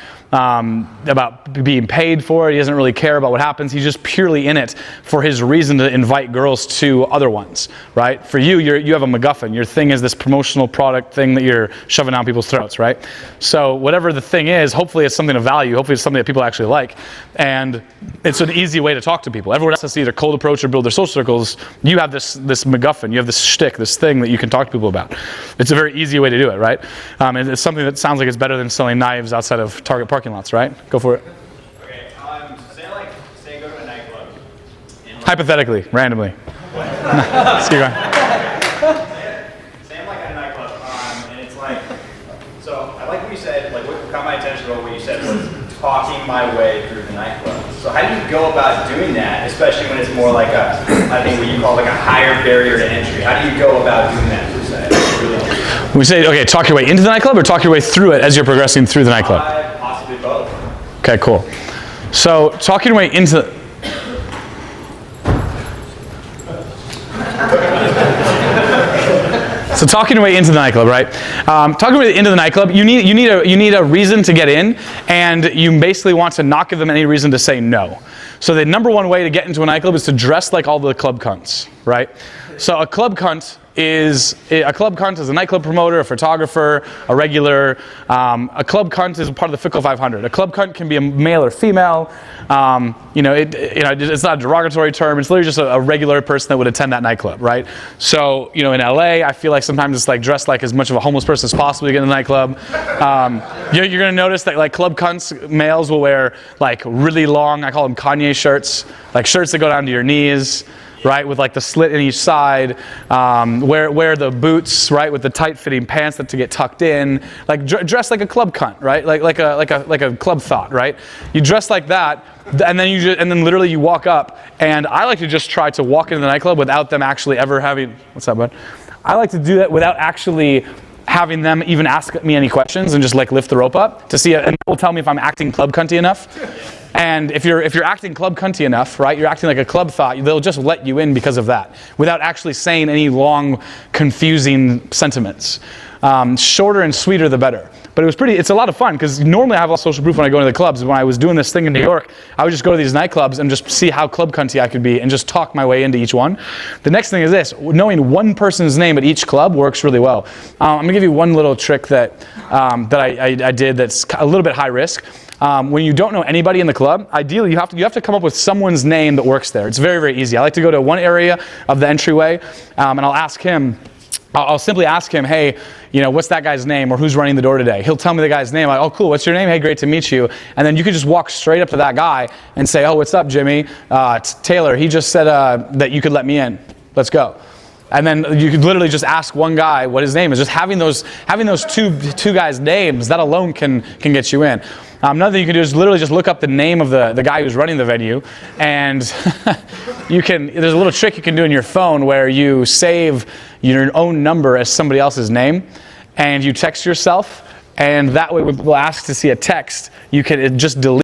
being paid for it. He doesn't really care about what happens. He's just purely in it for his reason to invite girls to other ones, right? For you, you have a MacGuffin. Your thing is this promotional product thing that you're shoving down people's throats, right? So whatever the thing is, hopefully it's something of value. Hopefully it's something that people actually like. And it's an easy way to talk to people. Everyone else has to either cold approach or build their social circles. You have this MacGuffin. You have this shtick, this thing that you can talk to people about. It's a very easy way to do it, right? And it's something that sounds like it's better than selling knives outside of Target parking lots, right? Go for it. Okay, say go to a nightclub. Hypothetically, randomly. Let's keep going. Say I'm like at a nightclub, and it's like, so I like what you said, like what caught my attention about what you said was talking my way through the nightclub. So how do you go about doing that, especially when it's more like a, I think what you call like a higher barrier to entry? How do you go about doing that per se? We say, okay, talk your way into the nightclub or talk your way through it as you're progressing through the nightclub? Possibly both. Okay, cool. So talking your way into So talking your way into the nightclub, right? Talking your way into the nightclub, you need a reason to get in, and you basically want to not give them any reason to say no. So the number one way to get into a nightclub is to dress like all the club cunts, right? So a club cunt is a nightclub promoter, a photographer, a regular. A club cunt is part of the Fickle 500. A club cunt can be a male or female. It's not a derogatory term. It's literally just a regular person that would attend that nightclub, right? So, in LA, I feel like sometimes it's like dressed like as much of a homeless person as possible to get in the nightclub. You're gonna notice that like club cunts, males will wear like really long, I call them Kanye shirts, like shirts that go down to your knees, right, with like the slit in each side, wear the boots, right, with the tight-fitting pants to get tucked in, like dress like a club cunt, right, like a club thought, right. You dress like that, and then literally you walk up, and I like to just try to walk into the nightclub without them actually ever having. What's up, bud? I like to do that without actually having them even ask me any questions and just like lift the rope up to see it, and it will tell me if I'm acting club cunty enough. And if you're acting club cunty enough, right, you're acting like a club thought, they'll just let you in because of that, without actually saying any long, confusing sentiments. Shorter and sweeter, the better. But it's a lot of fun, because normally I have a lot of social proof when I go into the clubs. When I was doing this thing in New York, I would just go to these nightclubs and just see how club cunty I could be and just talk my way into each one. The next thing is this: knowing one person's name at each club works really well. I'm gonna give you one little trick that I did that's a little bit high risk. When you don't know anybody in the club, ideally you have to come up with someone's name that works there. It's very, very easy. I like to go to one area of the entryway, and I'll simply ask him, hey, what's that guy's name, or who's running the door today? He'll tell me the guy's name. I'm like, oh, cool, what's your name? Hey, great to meet you. And then you could just walk straight up to that guy and say, oh, what's up, Jimmy? It's Taylor. He just said that you could let me in. Let's go. And then you could literally just ask one guy what his name is. Just having those two guys' names, that alone can get you in. Another thing you can do is literally just look up the name of the guy who's running the venue, and there's a little trick you can do in your phone where you save your own number as somebody else's name, and you text yourself, and that way when people ask to see a text, you can just delete